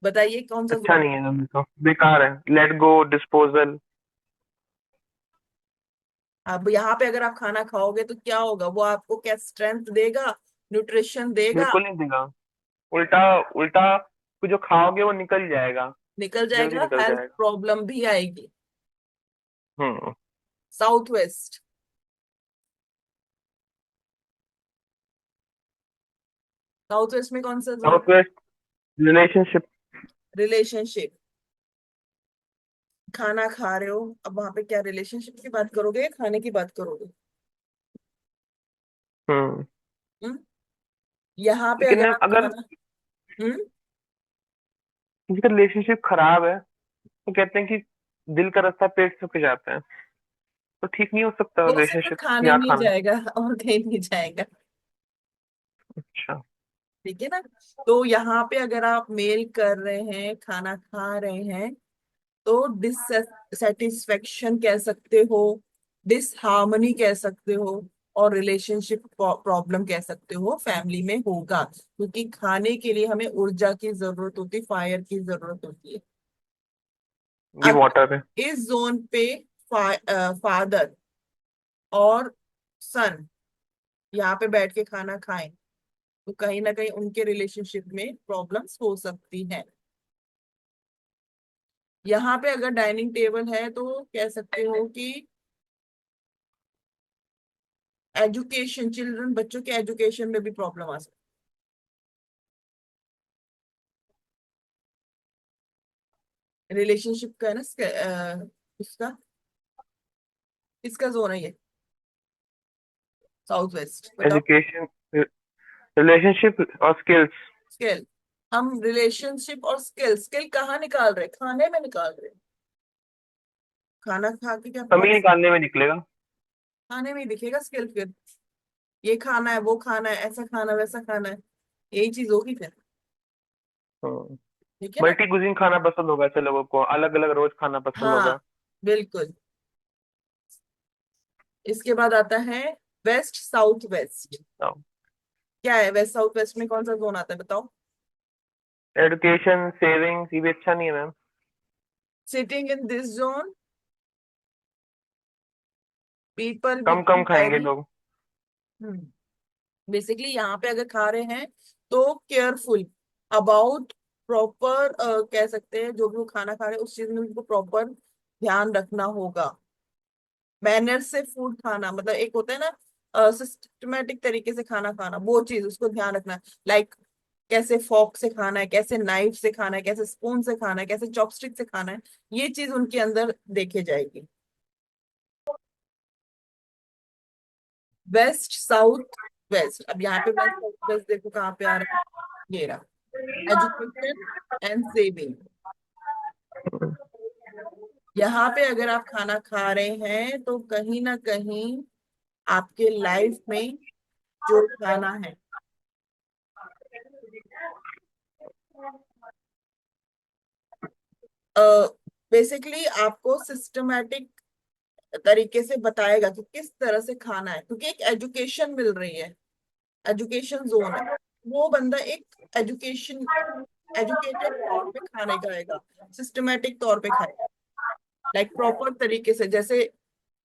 बताइए कौन सा अच्छा जोन। नहीं है अभी तो, बेकार है, लेट गो, डिस्पोजल। अब यहाँ पे अगर आप खाना खाओगे तो क्या होगा, वो आपको क्या स्ट्रेंथ देगा, न्यूट्रिशन देगा? बिल्कुल नहीं देगा, उल्टा उल्टा, कुछ जो खाओगे वो निकल जाएगा, निकल जल्दी जाएगा, निकल हेल्थ जाएगा। प्रॉब्लम भी आएगी। हम्म। साउथ वेस्ट, साउथ वेस्ट में कौन सा zone? South west, relationship. Relationship, खाना खा रहे हो, अब वहां पे क्या रिलेशनशिप की बात करोगे या खाने की बात करोगे? हम्म। हम्म? यहाँ पे लेकिन अगर आप अगर खाना, हम्म, किसी का रिलेशनशिप खराब है तो कहते हैं कि दिल का रास्ता पेट से होके जाता है, तो ठीक नहीं हो सकता वो सिर्फ रिलेशनशिप खाने यहाँ में ही खाना। जाएगा और कहीं नहीं जाएगा। अच्छा। ठीक है ना? तो यहाँ पे अगर आप मेल कर रहे हैं, खाना खा रहे हैं, तो डिससेटिस्फेक्शन कह सकते हो, डिसहार्मनी कह सकते हो, और रिलेशनशिप प्रॉब्लम कह सकते हो, फैमिली में होगा, क्योंकि खाने के लिए हमें ऊर्जा की जरूरत होती है, फायर की जरूरत होती है। ये अगर वाटर है। इस जोन पे फादर और सन यहाँ पे बैठ के खाना खाएं, तो कहीं ना कहीं उनके रिलेशनशिप में प्रॉब्लम्स हो सकती हैं। यहाँ पे अगर डाइनिंग टेबल है तो कह सकते हो कि एजुकेशन, चिल्ड्रन, बच्चों के एजुकेशन में भी प्रॉब्लम आ सकती है। रिलेशनशिप का है ना उसका, इसका जोन है ये, साउथ वेस्ट, बताओ। एजुकेशन, रिलेशनशिप और स्किल्स। स्किल, हम रिलेशनशिप और स्किल, स्किल कहाँ निकाल रहे हैं? खाने में निकाल रहे हैं। खाना खा के क्या पता, कमी निकालने में निकलेगा। खाने में ही दिखेगा स्किल फिर। ये खाना है, वो खाना है, ऐसा खाना है, वैसा खाना है, यही चीज होगी फिर। ठीक है ना? मल्टी कुजिन खाना पसंद होगा ऐसे लोगों को, अलग अलग रोज खाना पसंद हाँ, होगा। बिल्कुल। इसके बाद आता है वेस्ट साउथ वेस्ट। क्या है वेस्ट साउथ वेस्ट में, कौन सा जोन आता है, बताओ। एजुकेशन, सेविंग्स, ये भी अच्छा नहीं है ma'am. Sitting in this zone, people come come become खाएंगे वेरी, लोग। बेसिकली यहाँ पे अगर खा रहे हैं तो केयरफुल अबाउट, प्रॉपर कह सकते हैं, जो भी वो खाना खा रहे हैं उस चीज में उनको प्रॉपर ध्यान रखना होगा। मैनर से फूड खाना, मतलब एक होता है ना सिस्टमेटिक तरीके से खाना खाना, वो चीज उसको ध्यान रखना। लाइक कैसे फॉर्क से खाना है, कैसे नाइफ से खाना है, कैसे स्पून से खाना है, कैसे चॉपस्टिक से खाना है, ये चीज उनके अंदर देखे जाएगी। वेस्ट साउथ वेस्ट, अब यहाँ पे वेस्ट साउथ वेस्ट देखो कहाँ पे आ रहा है, ये रहा, एजुकेशन एंड सेविंग। यहाँ पे अगर आप खाना खा रहे हैं तो कहीं ना कहीं आपके लाइफ में जो खाना है, बेसिकली आपको सिस्टमेटिक तरीके से बताएगा कि किस तरह से खाना है, क्योंकि एक एजुकेशन मिल रही है, एजुकेशन जोन है। वो बंदा एक एजुकेशन, एजुकेटेड तौर पे खाने खाएगा, सिस्टमेटिक तौर पे खाएगा, लाइक प्रॉपर तरीके से। जैसे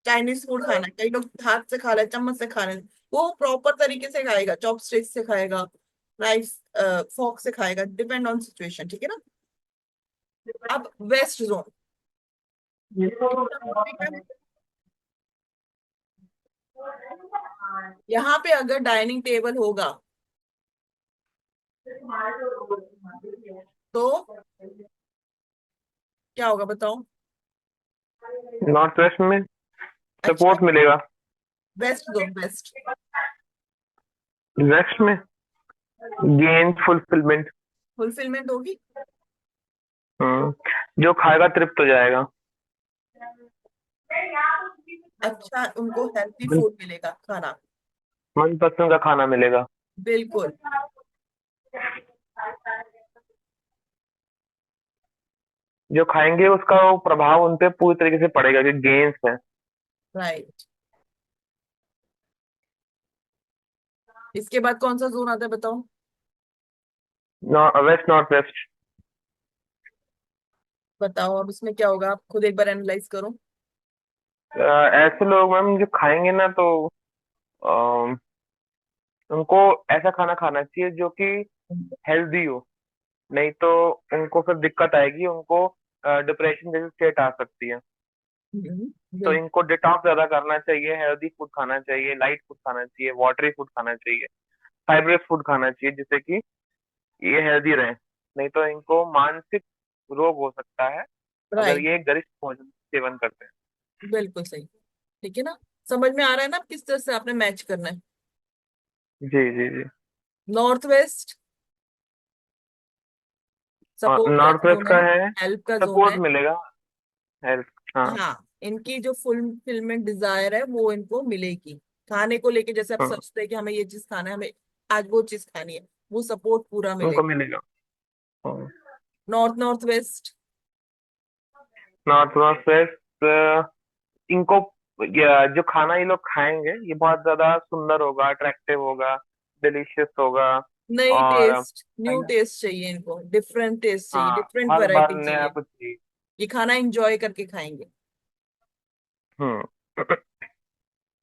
चाइनीज फूड खाना है, कई लोग हाथ से खा रहे हैं, चम्मच से खा रहे हैं, वो प्रॉपर तरीके से खाएगा, चॉपस्टिक से खाएगा, नाइफ फोर्क से खाएगा, डिपेंड ऑन सिचुएशन। ठीक है ना? अब वेस्ट जोन, यहाँ पे अगर डाइनिंग टेबल होगा तो क्या होगा, बताओ। नॉर्थ वेस्ट में अच्छा, सपोर्ट मिलेगा। बेस्ट दो, बेस्ट। वेस्ट में गेन फुलफिलमेंट। फुलफिलमेंट होगी। जो खाएगा तृप्त हो जाएगा। अच्छा, उनको हेल्थी मन फूड मिलेगा, खाना। मनपसंद का खाना मिलेगा। बिल्कुल। जो खाएंगे उसका वो प्रभाव उन पे पूरी तरीके से पड़ेगा कि गेन्स है। राइट। इसके बाद कौन सा जोन आता है बताओ। Waste north waste. बताओ अब इसमें क्या होगा, आप खुद एक बार एनालाइज करो। ऐसे लोग मैम जो खाएंगे ना तो अ, उनको ऐसा खाना खाना चाहिए जो कि हेल्दी हो। नहीं तो उनको फिर दिक्कत आएगी, उनको डिप्रेशन जैसी स्टेट आ सकती है। तो बिल्कुल। इनको डिटॉक्स ज्यादा करना चाहिए, हेल्दी फूड खाना चाहिए, लाइट फूड खाना चाहिए, वाटरी फूड खाना चाहिए, फाइबरस फूड खाना चाहिए जिससे कि ये हेल्दी रहे। नहीं तो इनको मानसिक रोग हो सकता है अगर राइट। ये गरिष्ठ भोजन सेवन करते हैं। बिल्कुल सही। ठीक है ना। समझ में आ रहा है ना अब किस तरह से आपने मैच करना है। जी जी जी। नॉर्थ वेस्ट सपोर्ट का नॉर्थ वेस्ट जोन का है, है, हेल्प का जोन सपोर्ट है। मिलेगा, हेल्थ। हाँ हाँ, इनकी जो फुलफिलमेंट डिजायर है वो इनको मिलेगी। खाने को लेके जैसे आप हाँ सोचते हैं कि हमें ये चीज खाना है, हमें आज वो चीज खानी है, वो सपोर्ट पूरा उनको मिलेगा। मिलेगा। हाँ। North north west. North north waste इनको जो खाना ये लोग खाएंगे ये बहुत ज्यादा सुंदर होगा, अट्रैक्टिव होगा, डिलीशियस होगा। नई और टेस्ट, न्यू टेस्ट चाहिए इनको, डिफरेंट टेस्ट चाहिए, हाँ, डिफरेंट हर बार वैरायटी नया चाहिए। कुछ चीज। ये खाना एंजॉय करके खाएंगे। हम्म।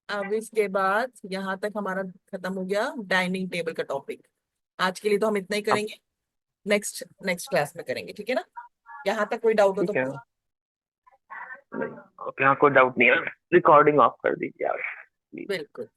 अब इसके बाद यहाँ तक हमारा खत्म हो गया डाइनिंग टेबल का टॉपिक। आज के लिए तो हम इतना ही अब करेंगे। नेक्स्ट नेक्स्ट क्लास में करेंगे, ठीक है ना। यहाँ तक कोई डाउट हो तो ठीक है। पूछो। नहीं, यहाँ कोई डाउट नहीं है, रिकॉर्डिंग ऑफ कर दीजिए आप प्लीज। बिल्कुल।